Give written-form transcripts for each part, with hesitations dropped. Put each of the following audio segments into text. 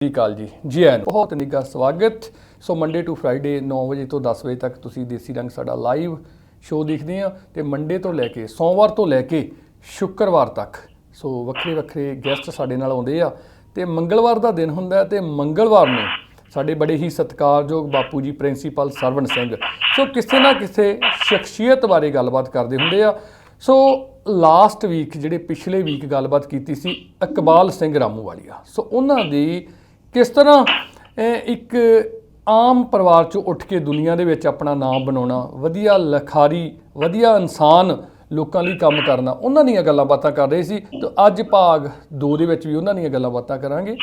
ਅਕਾਲ ਜੀ ਆਇਆਂ ਨੂੰ ਬਹੁਤ ਨਿੱਘਾ ਸਵਾਗਤ। ਸੋ ਮੰਡੇ ਟੂ ਫਰਾਈਡੇ 9 ਵਜੇ ਤੋਂ 10 ਵਜੇ ਤੱਕ ਤੁਸੀਂ ਦੇਸੀ ਰੰਗ ਸਾਡਾ ਲਾਈਵ ਸ਼ੋਅ ਦੇਖਦੇ ਆ ਤੇ ਮੰਡੇ ਤੋਂ ਲੈ ਕੇ ਸੋਮਵਾਰ ਤੋਂ ਲੈ ਕੇ ਸ਼ੁੱਕਰਵਾਰ ਤੱਕ ਸੋ ਵੱਖਰੇ ਗੈਸਟ ਸਾਡੇ ਨਾਲ ਆਉਂਦੇ ਆ ਤੇ ਮੰਗਲਵਾਰ ਦਾ ਦਿਨ ਹੁੰਦਾ ਤੇ ਮੰਗਲਵਾਰ ਨੂੰ ਸਾਡੇ ਬੜੇ ਹੀ ਸਤਿਕਾਰਯੋਗ ਬਾਪੂ ਜੀ ਪ੍ਰਿੰਸੀਪਲ ਸਰਵਣ ਸਿੰਘ ਸੋ ਕਿਸੇ ਨਾ ਕਿਸੇ ਸ਼ਖਸੀਅਤ ਬਾਰੇ ਗੱਲਬਾਤ ਕਰਦੇ ਹੁੰਦੇ ਆ। ਸੋ ਲਾਸਟ ਵੀਕ ਜਿਹੜੇ ਪਿਛਲੇ ਵੀਕ ਗੱਲਬਾਤ ਕੀਤੀ ਸੀ ਇਕਬਾਲ ਸਿੰਘ ਰਾਮੂਵਾਲੀਆ ਸੋ ਉਹਨਾਂ ਦੀ ਕਿਸ ਤਰ੍ਹਾਂ ਇੱਕ ਆਮ ਪਰਿਵਾਰ 'ਚੋਂ ਉੱਠ ਕੇ ਦੁਨੀਆ ਦੇ ਵਿੱਚ ਆਪਣਾ ਨਾਮ ਬਣਾਉਣਾ, ਵਧੀਆ ਲਿਖਾਰੀ, ਵਧੀਆ ਇਨਸਾਨ, ਲੋਕਾਂ ਲਈ ਕੰਮ ਕਰਨਾ, ਉਹਨਾਂ ਦੀਆਂ ਗੱਲਾਂ ਬਾਤਾਂ ਕਰ ਰਹੇ ਸੀ। ਤੇ ਅੱਜ ਭਾਗ 2 ਦੇ ਵਿੱਚ ਵੀ ਉਹਨਾਂ ਦੀਆਂ ਗੱਲਾਂ ਬਾਤਾਂ ਕਰਾਂਗੇ।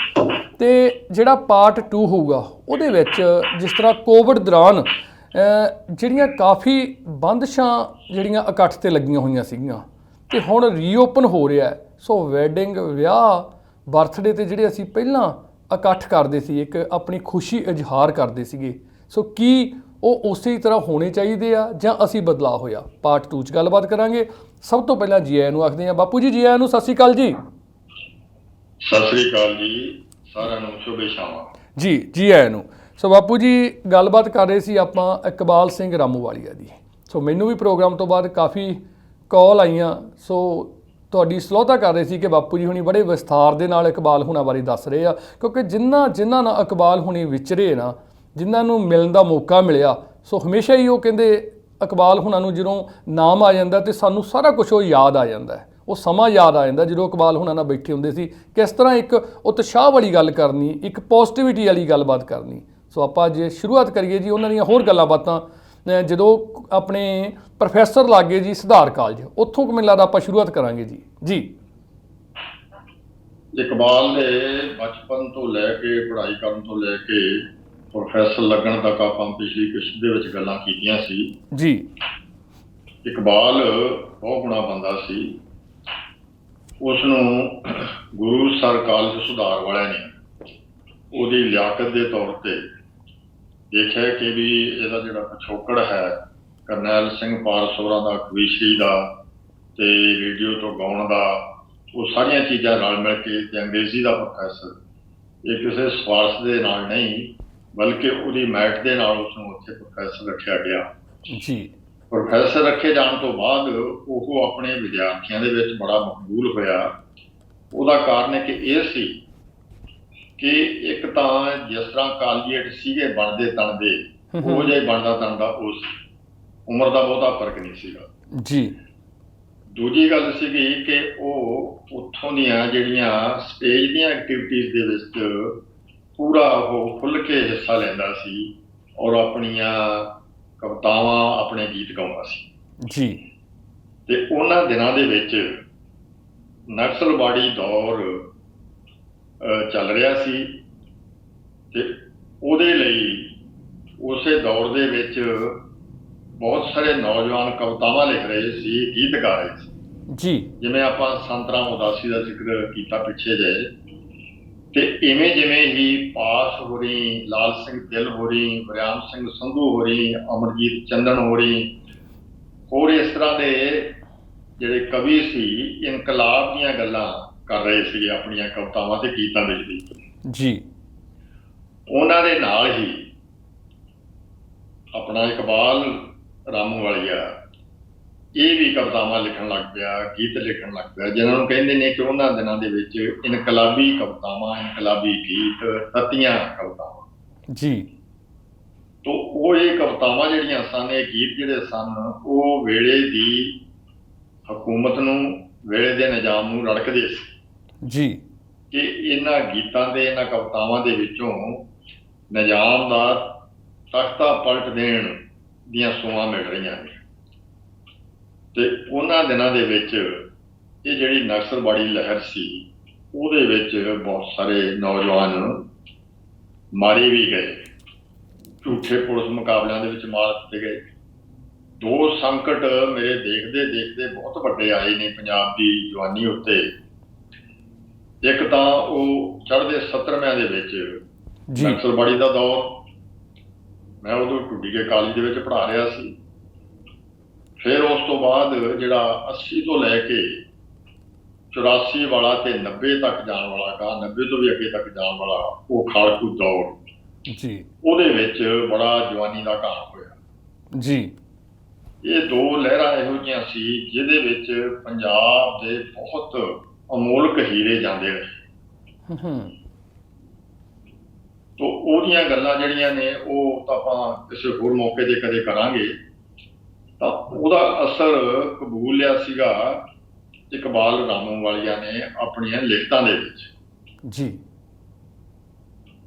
ਤੇ ਜਿਹੜਾ ਪਾਰਟ 2 ਹੋਊਗਾ ਉਹਦੇ ਵਿੱਚ ਜਿਸ ਤਰ੍ਹਾਂ ਕੋਵਿਡ ਦੌਰਾਨ ਜਿਹੜੀਆਂ ਕਾਫੀ ਬੰਦਸ਼ਾਂ ਜਿਹੜੀਆਂ ਇਕੱਠ 'ਤੇ ਲੱਗੀਆਂ ਹੋਈਆਂ ਸੀਗੀਆਂ ਤੇ ਹੁਣ ਰੀਓਪਨ ਹੋ ਰਿਹਾ। ਸੋ ਵੈਡਿੰਗ, ਵਿਆਹ, ਬਰਥਡੇ 'ਤੇ ਜਿਹੜੇ ਅਸੀਂ ਪਹਿਲਾਂ ਇਕੱਠ ਕਰਦੇ ਸੀ, ਇੱਕ ਆਪਣੀ ਖੁਸ਼ੀ ਇਜ਼ਹਾਰ ਕਰਦੇ ਸੀਗੇ, ਸੋ ਕੀ ਉਹ ਉਸੇ ਤਰ੍ਹਾਂ ਹੋਣੇ ਚਾਹੀਦੇ ਆ ਜਾਂ ਅਸੀਂ ਬਦਲਾਅ ਹੋਇਆ? ਪਾਰਟ 2 'ਚ ਗੱਲਬਾਤ ਕਰਾਂਗੇ। ਸਭ ਤੋਂ ਪਹਿਲਾਂ ਜੀ ਆਇਆਂ ਨੂੰ ਆਖਦੇ ਹਾਂ ਬਾਪੂ ਜੀ, ਜੀ ਆਇਆਂ ਨੂੰ। ਸਤਿ ਸ਼੍ਰੀ ਅਕਾਲ ਜੀ। ਸਤਿ ਸ਼੍ਰੀ ਅਕਾਲ ਜੀ, ਸਾਰਿਆਂ ਨੂੰ ਸ਼ੁਭੇਛਾਵਾਂ ਜੀ ਆਇਆਂ ਨੂੰ। ਸੋ ਬਾਪੂ ਜੀ ਗੱਲਬਾਤ ਕਰ ਰਹੇ ਸੀ ਆਪਾਂ ਇਕਬਾਲ ਸਿੰਘ ਰਾਮੂਵਾਲੀਆ ਦੀ। ਸੋ ਮੈਨੂੰ ਵੀ ਪ੍ਰੋਗਰਾਮ ਤੋਂ ਬਾਅਦ ਕਾਫੀ ਕਾਲ ਆਈਆਂ, ਸੋ ਤੁਹਾਡੀ ਸਲਾਹਤਾ ਕਰ ਰਹੇ ਸੀ ਕਿ ਬਾਪੂ ਜੀ ਹੁਣੀ ਬੜੇ ਵਿਸਥਾਰ ਦੇ ਨਾਲ ਇਕਬਾਲ ਹੁਣਾਂ ਬਾਰੇ ਦੱਸ ਰਹੇ ਆ, ਕਿਉਂਕਿ ਜਿਨ੍ਹਾਂ ਨਾਲ ਇਕਬਾਲ ਹੁਣੀ ਵਿਚਰੇ ਨਾ, ਜਿਨ੍ਹਾਂ ਨੂੰ ਮਿਲਣ ਦਾ ਮੌਕਾ ਮਿਲਿਆ, ਸੋ ਹਮੇਸ਼ਾ ਹੀ ਉਹ ਕਹਿੰਦੇ ਇਕਬਾਲ ਹੁਣਾਂ ਨੂੰ ਜਦੋਂ ਨਾਮ ਆ ਜਾਂਦਾ ਤੇ ਸਾਨੂੰ ਸਾਰਾ ਕੁਝ ਉਹ ਯਾਦ ਆ ਜਾਂਦਾ, ਉਹ ਸਮਾਂ ਯਾਦ ਆ ਜਾਂਦਾ ਜਦੋਂ ਇਕਬਾਲ ਹੁਣਾਂ ਨਾਲ ਬੈਠੇ ਹੁੰਦੇ ਸੀ, ਕਿਸ ਤਰ੍ਹਾਂ ਇੱਕ ਉਤਸ਼ਾਹ ਵਾਲੀ ਗੱਲ ਕਰਨੀ, ਇੱਕ ਪੋਜ਼ਿਟਿਵਿਟੀ ਵਾਲੀ ਗੱਲਬਾਤ ਕਰਨੀ। ਸੋ ਆਪਾਂ ਜੇ ਸ਼ੁਰੂਆਤ ਕਰੀਏ ਜੀ ਉਹਨਾਂ ਦੀਆਂ ਹੋਰ ਗੱਲਾਂ ਬਾਤਾਂ, ਜਦੋਂ ਆਪਣੇ ਪ੍ਰੋਫੈਸਰ ਲੱਗੇ ਜੀ ਸੁਧਾਰ ਕਾਲਜ, ਉੱਥੋਂ ਮੈਨੂੰ ਲੱਗਦਾ ਆਪਾਂ ਸ਼ੁਰੂਆਤ ਕਰਾਂਗੇ ਜੀ। ਇਕਬਾਲ ਦੇ ਬਚਪਨ ਤੋਂ ਲੈ ਕੇ ਪੜ੍ਹਾਈ ਕਰਨ ਤੋਂ ਲੈ ਕੇ ਪ੍ਰੋਫੈਸਰ ਲੱਗਣ ਤੱਕ ਆਪਾਂ ਪਿਛਲੀ ਕਿਸ਼ਤ ਦੇ ਵਿੱਚ ਗੱਲਾਂ ਕੀਤੀਆਂ ਸੀ ਜੀ। ਇਕਬਾਲ ਬਹੁਤ ਗੁਣਾ ਬੰਦਾ ਸੀ। ਉਸ ਨੂੰ ਗੁਰੂ ਸਰ ਕਾਲਜ ਸੁਧਾਰ ਵਾਲਿਆਂ ਨੇ ਉਹਦੀ ਲਿਆਕਤ ਦੇ ਤੌਰ ਤੇ ਦੇਖਿਆ ਕਿ ਵੀ ਇਹਦਾ ਜਿਹੜਾ ਪਿਛੋਕੜ ਹੈ ਕਰਨੈਲ ਸਿੰਘ ਪਾਰਸੋਰਾ ਦਾ, ਕਵੀਸ਼ਰੀ ਦਾ ਤੇ ਰੇਡੀਓ ਤੋਂ ਗਾਉਣ ਦਾ, ਉਹ ਸਾਰੀਆਂ ਚੀਜ਼ਾਂ ਰਲ ਮਿਲ ਕੇ ਤੇ ਅੰਗਰੇਜ਼ੀ ਦਾ ਪ੍ਰੋਫੈਸਰ, ਇਹ ਕਿਸੇ ਸਿਫਾਰਸ਼ ਦੇ ਨਾਲ ਨਹੀਂ ਬਲਕਿ ਉਹਦੀ ਮੈਰਿਟ ਦੇ ਨਾਲ ਉਸ ਨੂੰ ਉੱਥੇ ਪ੍ਰੋਫੈਸਰ ਰੱਖਿਆ ਗਿਆ ਜੀ। ਪ੍ਰੋਫੈਸਰ ਰੱਖੇ ਜਾਣ ਤੋਂ ਬਾਅਦ ਉਹ ਆਪਣੇ ਵਿਦਿਆਰਥੀਆਂ ਦੇ ਵਿੱਚ ਬੜਾ ਮਕਬੂਲ ਹੋਇਆ। ਉਹਦਾ ਕਾਰਨ ਕਿ ਇਹ ਸੀ ਕਿ ਇੱਕ ਤਾਂ ਜਿਸ ਤਰ੍ਹਾਂ ਕਾਲਜੀਏਟ ਸੀਗੇ ਬਣਦੇ ਤਣਦੇ, ਉਹ ਜਿਹਾ ਬਣਦਾ ਤਣਦਾ ਉਹ ਸੀ, ਉਮਰ ਦਾ ਬਹੁਤਾ ਫਰਕ ਨਹੀਂ ਸੀਗਾ ਜੀ। ਦੂਜੀ ਗੱਲ ਸੀਗੀ ਕਿ ਉਹ ਉੱਥੋਂ ਦੀਆਂ ਜਿਹੜੀਆਂ ਸਟੇਜ ਦੀਆਂ ਐਕਟੀਵਿਟੀਜ਼ ਦੇ ਵਿੱਚ ਪੂਰਾ ਉਹ ਖੁੱਲ੍ਹ ਕੇ ਹਿੱਸਾ ਲੈਂਦਾ ਸੀ ਔਰ ਆਪਣੀਆਂ ਕਵਿਤਾਵਾਂ, ਆਪਣੇ ਗੀਤ ਗਾਉਂਦਾ ਸੀ ਜੀ। ਤੇ ਉਹਨਾਂ ਦਿਨਾਂ ਦੇ ਵਿੱਚ ਨਕਸਲਵਾੜੀ ਦੌਰ ਚੱਲ ਰਿਹਾ ਸੀ ਤੇ ਉਹਦੇ ਲਈ ਉਸੇ ਦੌਰ ਦੇ ਵਿੱਚ ਬਹੁਤ ਸਾਰੇ ਨੌਜਵਾਨ ਕਵਿਤਾਵਾਂ ਲਿਖ ਰਹੇ ਸੀ, ਗੀਤ ਗਾ ਰਹੇ ਸੀ ਜੀ। ਜਿਵੇਂ ਆਪਾਂ ਸੰਤ ਰਾਮ ਉਦਾਸੀ ਦਾ ਜ਼ਿਕਰ ਕੀਤਾ ਪਿੱਛੇ ਜਿਹੇ, ਤੇ ਇਵੇਂ ਜਿਵੇਂ ਹੀ ਪਾਸ ਹੋਰੀ, ਲਾਲ ਸਿੰਘ ਦਿਲ ਹੋਰੀ, ਵਰਿਆਮ ਸਿੰਘ ਸੰਧੂ ਹੋਰੀ, ਅਮਰਜੀਤ ਚੰਦਨ ਹੋਰੀ, ਹੋਰ ਇਸ ਤਰ੍ਹਾਂ ਦੇ ਜਿਹੜੇ ਕਵੀ ਸੀ ਇਨਕਲਾਬ ਦੀਆਂ ਗੱਲਾਂ ਕਰ ਰਹੇ ਸੀਗੇ ਆਪਣੀਆਂ ਕਵਿਤਾਵਾਂ ਤੇ ਗੀਤਾਂ ਵਿੱਚ ਵੀ ਜੀ। ਉਹਨਾਂ ਦੇ ਨਾਲ ਹੀ ਆਪਣਾ ਇਕਬਾਲ ਰਾਮੂਵਾਲੀਆ ਇਹ ਵੀ ਕਵਿਤਾਵਾਂ ਲਿਖਣ ਲੱਗ ਪਿਆ, ਗੀਤ ਲਿਖਣ ਲੱਗ ਪਿਆ, ਜਿਹਨਾਂ ਨੂੰ ਕਹਿੰਦੇ ਨੇ ਕਿ ਉਹਨਾਂ ਦਿਨਾਂ ਦੇ ਵਿੱਚ ਇਨਕਲਾਬੀ ਕਵਿਤਾਵਾਂ, ਇਨਕਲਾਬੀ ਗੀਤ, ਤਤੀਆਂ ਕਵਿਤਾਵਾਂ ਜੀ। ਤੋਂ ਉਹ ਇਹ ਕਵਿਤਾਵਾਂ ਜਿਹੜੀਆਂ ਸਨ, ਇਹ ਗੀਤ ਜਿਹੜੇ ਸਨ, ਉਹ ਵੇਲੇ ਦੀ ਹਕੂਮਤ ਨੂੰ, ਵੇਲੇ ਦੇ ਨਿਜ਼ਾਮ ਨੂੰ ਰੜਕਦੇ ਸੀ ਜੀ। ਕਿ ਇਹਨਾਂ ਗੀਤਾਂ ਦੇ, ਇਹਨਾਂ ਕਵਿਤਾਵਾਂ ਦੇ ਵਿੱਚੋਂ ਨਿਜ਼ਾਮ ਦਾ ਤਖਤਾ ਪਲਟ ਦੇਣ ਦੀਆਂ ਸੂਹਾਂ ਮਿਲ ਰਹੀਆਂ ਨੇ। ਤੇ ਉਹਨਾਂ ਦਿਨਾਂ ਦੇ ਵਿੱਚ ਇਹ ਜਿਹੜੀ ਨਕਸਲਵਾੜੀ ਲਹਿਰ ਸੀ ਉਹਦੇ ਵਿੱਚ ਬਹੁਤ ਸਾਰੇ ਨੌਜਵਾਨ ਮਾਰੇ ਵੀ ਗਏ, ਝੂਠੇ ਪੁਲਿਸ ਮੁਕਾਬਲਿਆਂ ਦੇ ਵਿੱਚ ਮਾਰ ਦਿੱਤੇ ਗਏ। 2 ਸੰਕਟ ਮੇਰੇ ਦੇਖਦੇ ਬਹੁਤ ਵੱਡੇ ਆਏ ਨੇ ਪੰਜਾਬ ਦੀ ਜਵਾਨੀ ਉੱਤੇ। ਇੱਕ ਤਾਂ ਉਹ ਚੜ੍ਹਦੇ 70ਵਿਆਂ ਦੇ ਵਿੱਚ ਨਕਸਲਵਾੜੀ ਦਾ ਦੌਰ, ਮੈਂ ਉਦੋਂ ਟੁੱਡੀ ਕੇ ਕਾਲਜ ਦੇ ਵਿੱਚ ਪੜ੍ਹਾ ਰਿਹਾ ਸੀ। ਫਿਰ ਉਸ ਤੋਂ ਬਾਅਦ ਜਿਹੜਾ 80 ਤੋਂ ਲੈ ਕੇ 84 ਵਾਲਾ ਤੇ 90 ਤੱਕ ਜਾਣ ਵਾਲਾ ਗਾ, 90 ਤੋਂ ਵੀ ਅੱਗੇ ਤੱਕ ਜਾਣ ਵਾਲਾ ਉਹ ਖਾੜਕੂ ਦੌਰ ਜੀ ਉਹਦੇ ਵਿੱਚ ਬੜਾ ਜਵਾਨੀ ਦਾ ਘਾਣ ਹੋਇਆ ਜੀ। ਇਹ ਦੋ ਲਹਿਰਾਂ ਇਹੋ ਜਿਹੀਆਂ ਸੀ ਜਿਹਦੇ ਵਿੱਚ ਪੰਜਾਬ ਦੇ ਬਹੁਤ ਅਮੋਲਕ ਹੀਰੇ ਜਾਂਦੇ ਰਹੇ। ਤੋ ਉਹਦੀਆਂ ਗੱਲਾਂ ਜਿਹੜੀਆਂ ਨੇ ਉਹ ਤਾਂ ਆਪਾਂ ਕਿਸੇ ਹੋਰ ਮੌਕੇ ਤੇ ਕਦੇ ਕਰਾਂਗੇ। ਤਾਂ ਉਹਦਾ ਅਸਰ ਕਬੂਲ ਲਿਆ ਸੀਗਾ ਇਕਬਾਲ ਰਾਮੂਵਾਲੀਆ ਨੇ ਆਪਣੀਆਂ ਲਿਖਤਾਂ ਦੇ ਵਿੱਚ ਜੀ।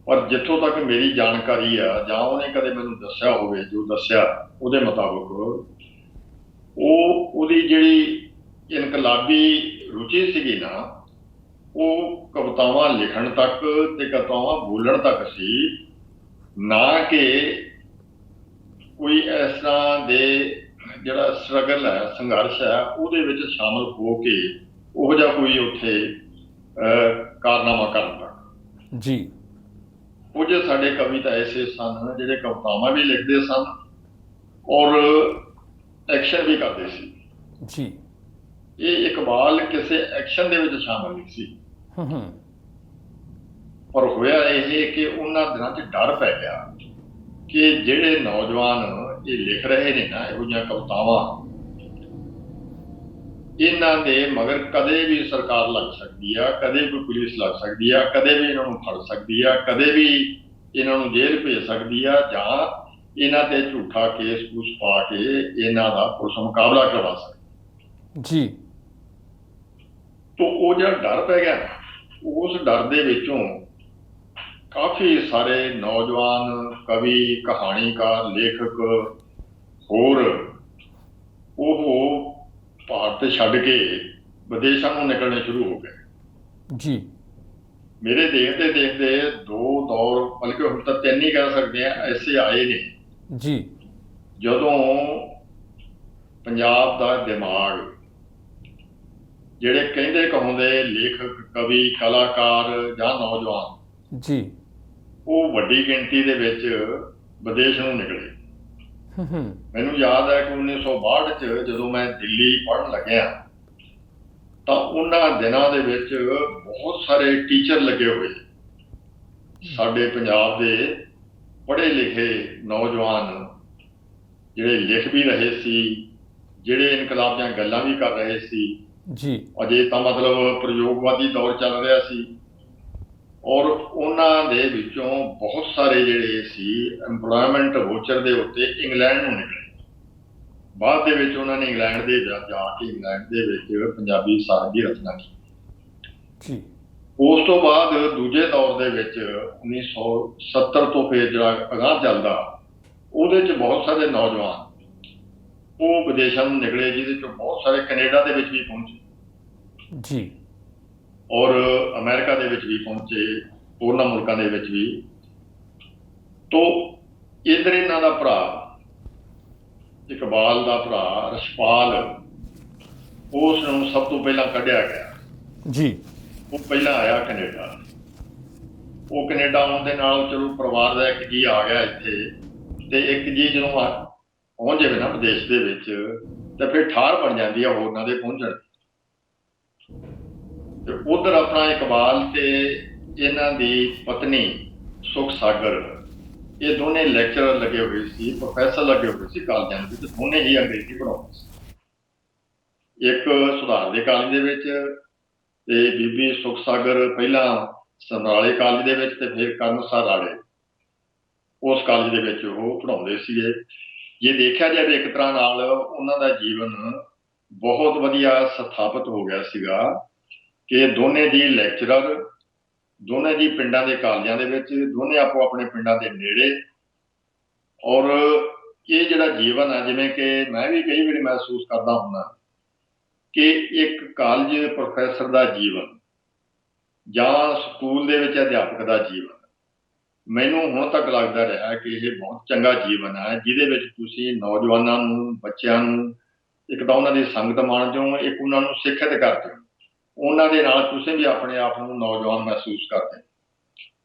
ਪਰ ਜਿੱਥੋਂ ਤੱਕ ਮੇਰੀ ਜਾਣਕਾਰੀ ਆ ਜਾਂ ਉਹਨੇ ਕਦੇ ਮੈਨੂੰ ਦੱਸਿਆ ਹੋਵੇ, ਜੋ ਦੱਸਿਆ ਉਹਦੇ ਮੁਤਾਬਕ ਉਹਦੀ ਜਿਹੜੀ ਇਨਕਲਾਬੀ ਰੁਚੀ ਸੀਗੀ ਨਾ, ਉਹ ਕਵਿਤਾਵਾਂ ਲਿਖਣ ਤੱਕ ਤੇ ਕਵਿਤਾਵਾਂ ਬੋਲਣ ਤੱਕ ਸੀ, ਨਾ ਕਿ ਕੋਈ ਇਸ ਤਰ੍ਹਾਂ ਦੇ ਜਿਹੜਾ ਸਟਰਗਲ ਹੈ, ਸੰਘਰਸ਼ ਹੈ, ਉਹਦੇ ਵਿੱਚ ਸ਼ਾਮਲ ਹੋ ਕੇ ਉਹੋ ਜਿਹਾ ਕੋਈ ਉੱਥੇ ਕਾਰਨਾਮਾ ਕਰਨ ਤੱਕ ਜੀ। ਕੁਝ ਸਾਡੇ ਕਵੀ ਤਾਂ ਐਸੇ ਸਨ ਜਿਹੜੇ ਕਵਿਤਾਵਾਂ ਵੀ ਲਿਖਦੇ ਸਨ ਔਰ ਐਕਸ਼ਨ ਵੀ ਕਰਦੇ ਸੀ ਜੀ। ਇਹ ਇਕਬਾਲ ਕਿਸੇ ਐਕਸ਼ਨ ਦੇ ਵਿੱਚ ਸ਼ਾਮਲ ਨਹੀਂ ਸੀ। ਪਰ ਹੋਇਆ ਇਹ ਕਿ ਉਹਨਾਂ ਦਿਨਾਂ 'ਚ ਡਰ ਪੈ ਗਿਆ ਕਿ ਜਿਹੜੇ ਨੌਜਵਾਨ ਇਹ ਲਿਖ ਰਹੇ ਨੇ ਨਾ ਇਹੋ ਜਿਹੀਆਂ ਕਵਿਤਾਵਾਂ, ਇਹਨਾਂ ਦੇ ਮਗਰ ਕਦੇ ਵੀ ਸਰਕਾਰ ਲੱਗ ਸਕਦੀ ਆ, ਕਦੇ ਵੀ ਪੁਲਿਸ ਲੱਗ ਸਕਦੀ ਆ, ਕਦੇ ਵੀ ਇਹਨਾਂ ਨੂੰ ਫੜ ਸਕਦੀ ਆ, ਕਦੇ ਵੀ ਇਹਨਾਂ ਨੂੰ ਜੇਲ੍ਹ ਭੇਜ ਸਕਦੀ ਆ, ਜਾਂ ਇਹਨਾਂ ਤੇ ਝੂਠਾ ਕੇਸ ਕੂਸ ਪਾ ਕੇ ਇਹਨਾਂ ਦਾ ਪੁਲਿਸ ਮੁਕਾਬਲਾ ਕਰਵਾ ਸਕਦੀ ਜੀ। ਤੋ ਉਹ ਜਿਹੜਾ ਡਰ ਪੈ ਗਿਆ, ਉਸ ਡਰ ਦੇ ਵਿੱਚੋਂ ਕਾਫੀ ਸਾਰੇ ਨੌਜਵਾਨ ਕਵੀ, ਕਹਾਣੀਕਾਰ, ਲੇਖਕ ਹੋਰ ਉਹ ਭਾਰਤ ਛੱਡ ਕੇ ਵਿਦੇਸ਼ਾਂ ਨੂੰ ਨਿਕਲਣੇ ਸ਼ੁਰੂ ਹੋ ਗਏ ਜੀ। ਮੇਰੇ ਦੇਖਦੇ ਦੇਖਦੇ ਦੋ ਦੌਰ, ਬਲਕਿ ਹੁਣ ਤਾਂ ਤਿੰਨ ਹੀ ਕਹਿ ਸਕਦੇ ਆ, ਐਸੇ ਆਏ ਨੇ ਜੀ ਜਦੋਂ ਪੰਜਾਬ ਦਾ ਦਿਮਾਗ, ਜਿਹੜੇ ਕਹਿੰਦੇ ਕਹਾਉਂਦੇ ਲੇਖਕ, ਕਵੀ, ਕਲਾਕਾਰ ਜਾਂ ਨੌਜਵਾਨ ਜੀ, ਉਹ ਵੱਡੀ ਗਿਣਤੀ ਦੇ ਵਿੱਚ ਵਿਦੇਸ਼ ਨੂੰ ਨਿਕਲੇ। ਮੈਨੂੰ ਯਾਦ ਹੈ ਕਿ 1962 'ਚ ਜਦੋਂ ਮੈਂ ਦਿੱਲੀ ਪੜ੍ਹਨ ਲੱਗਿਆ ਤਾਂ ਉਹਨਾਂ ਦਿਨਾਂ ਦੇ ਵਿੱਚ ਬਹੁਤ ਸਾਰੇ ਟੀਚਰ ਲੱਗੇ ਹੋਏ ਸਾਡੇ ਪੰਜਾਬ ਦੇ ਪੜ੍ਹੇ ਲਿਖੇ ਨੌਜਵਾਨ, ਜਿਹੜੇ ਲਿਖ ਵੀ ਰਹੇ ਸੀ, ਜਿਹੜੇ ਇਨਕਲਾਬ ਦੀਆਂ ਗੱਲਾਂ ਵੀ ਕਰ ਰਹੇ ਸੀ ਜੀ। ਅਜੇ ਤਾਂ ਮਤਲਬ ਪ੍ਰਯੋਗਵਾਦੀ ਦੌਰ ਚੱਲ ਰਿਹਾ ਸੀ, ਔਰ ਉਹਨਾਂ ਦੇ ਵਿੱਚੋਂ ਬਹੁਤ ਸਾਰੇ ਜਿਹੜੇ ਸੀ ਐਮਪਲੋਇਮੈਂਟ ਵੋਚਰ ਦੇ ਉੱਤੇ ਇੰਗਲੈਂਡ ਨੂੰ ਨਿਕਲੇ। ਬਾਅਦ ਦੇ ਵਿੱਚ ਉਹਨਾਂ ਨੇ ਇੰਗਲੈਂਡ ਦੇ ਜਾ ਕੇ ਇੰਗਲੈਂਡ ਦੇ ਵਿੱਚ ਪੰਜਾਬੀ ਸਾਹਿਤ ਦੀ ਰਚਨਾ ਕੀਤੀ। ਉਸ ਤੋਂ ਬਾਅਦ ਦੂਜੇ ਦੌਰ ਦੇ ਵਿੱਚ 1970 ਤੋਂ ਫਿਰ ਜਿਹੜਾ ਅਗਾਂਹ ਚੱਲਦਾ, ਉਹਦੇ 'ਚ ਬਹੁਤ ਸਾਰੇ ਨੌਜਵਾਨ ਉਹ ਵਿਦੇਸ਼ਾਂ ਨੂੰ ਨਿਕਲੇ, ਜਿਹਦੇ 'ਚੋਂ ਬਹੁਤ ਸਾਰੇ ਕੈਨੇਡਾ ਦੇ ਵਿੱਚ ਵੀ ਪਹੁੰਚੇ ਜੀ, ਔਰ ਅਮਰੀਕਾ ਦੇ ਵਿੱਚ ਵੀ ਪਹੁੰਚੇ, ਹੋਰਨਾਂ ਮੁਲਕਾਂ ਦੇ ਵਿੱਚ ਵੀ। ਤੋ ਇੱਧਰ ਇਹਨਾਂ ਦਾ ਭਰਾ, ਇਕਬਾਲ ਦਾ ਭਰਾ ਰਛਪਾਲ, ਉਸ ਨੂੰ ਸਭ ਤੋਂ ਪਹਿਲਾਂ ਕੱਢਿਆ ਗਿਆ ਜੀ। ਉਹ ਪਹਿਲਾਂ ਆਇਆ ਕੈਨੇਡਾ। ਉਹ ਕੈਨੇਡਾ ਆਉਣ ਦੇ ਨਾਲ ਚਲੋ ਪਰਿਵਾਰ ਦਾ ਇੱਕ ਜੀ ਆ ਗਿਆ ਇੱਥੇ, ਤੇ ਇੱਕ ਜੀ ਜਦੋਂ ਪਹੁੰਚ ਜਾਵੇ ਨਾ ਵਿਦੇਸ਼ ਦੇ ਵਿੱਚ ਤੇ ਫਿਰ ਠਾਰ ਬਣ ਜਾਂਦੀ ਆ ਹੋਰਨਾਂ ਦੇ ਪਹੁੰਚਣ। ਤੇ ਉਧਰ ਆਪਣਾ ਇਕਬਾਲ ਤੇ ਇਹਨਾਂ ਦੀ ਪਤਨੀ ਸੁਖ ਸਾਗਰ, ਇਹ ਦੋਨੇ ਲੈਕਚਰਰ ਲੱਗੇ ਹੋਏ ਸੀ, ਪ੍ਰੋਫੈਸਰ ਲੱਗੇ ਹੋਏ ਸੀ ਕਾਲਜਾਂ ਦੇ ਵਿੱਚ, ਦੋਨੇ ਹੀ ਅੰਗਰੇਜ਼ੀ ਪੜ੍ਹਾਉਂਦੇ ਸੀ। ਇੱਕ ਸੁਧਾਰ ਦੇ ਕਾਲਜ ਦੇ ਵਿੱਚ ਤੇ ਬੀਬੀ ਸੁਖ ਸਾਗਰ ਪਹਿਲਾਂ ਸਮਰਾਲੇ ਕਾਲਜ ਦੇ ਵਿੱਚ ਤੇ ਫਿਰ ਕਰਮਸਰ ਰਾੜੇ ਉਸ ਕਾਲਜ ਦੇ ਵਿੱਚ ਉਹ ਪੜ੍ਹਾਉਂਦੇ ਸੀਗੇ। ਜੇ ਦੇਖਿਆ ਜਾਵੇ ਇੱਕ ਤਰ੍ਹਾਂ ਨਾਲ ਉਹਨਾਂ ਦਾ ਜੀਵਨ ਬਹੁਤ ਵਧੀਆ ਸਥਾਪਿਤ ਹੋ ਗਿਆ ਸੀਗਾ ਕਿ ਦੋਨੇ ਜੀ ਲੈਕਚਰਰ, ਦੋਨੇ ਜੀ ਪਿੰਡਾਂ ਦੇ ਕਾਲਜਾਂ ਦੇ ਵਿੱਚ, ਦੋਨੇ ਆਪੋ ਆਪਣੇ ਪਿੰਡਾਂ ਦੇ ਨੇੜੇ। ਔਰ ਇਹ ਜਿਹੜਾ ਜੀਵਨ ਆ, ਜਿਵੇਂ ਕਿ ਮੈਂ ਵੀ ਕਈ ਵਾਰੀ ਮਹਿਸੂਸ ਕਰਦਾ ਹੁੰਦਾ ਕਿ ਇੱਕ ਕਾਲਜ ਪ੍ਰੋਫੈਸਰ ਦਾ ਜੀਵਨ ਜਾਂ ਸਕੂਲ ਦੇ ਵਿੱਚ ਅਧਿਆਪਕ ਦਾ ਜੀਵਨ, ਮੈਨੂੰ ਹੁਣ ਤੱਕ ਲੱਗਦਾ ਰਿਹਾ ਕਿ ਇਹ ਬਹੁਤ ਚੰਗਾ ਜੀਵਨ ਹੈ, ਜਿਹਦੇ ਵਿੱਚ ਤੁਸੀਂ ਨੌਜਵਾਨਾਂ ਨੂੰ, ਬੱਚਿਆਂ ਨੂੰ ਇੱਕ ਤਾਂ ਉਹਨਾਂ ਦੀ ਸੰਗਤ ਮਾਣਦੇ ਹੋ, ਇੱਕ ਉਹਨਾਂ ਨੂੰ ਸਿੱਖਿਅਤ ਕਰਦੇ ਹੋ, ਉਹਨਾਂ ਦੇ ਨਾਲ ਤੁਸੀਂ ਵੀ ਆਪਣੇ ਆਪ ਨੂੰ ਨੌਜਵਾਨ ਮਹਿਸੂਸ ਕਰਦੇ।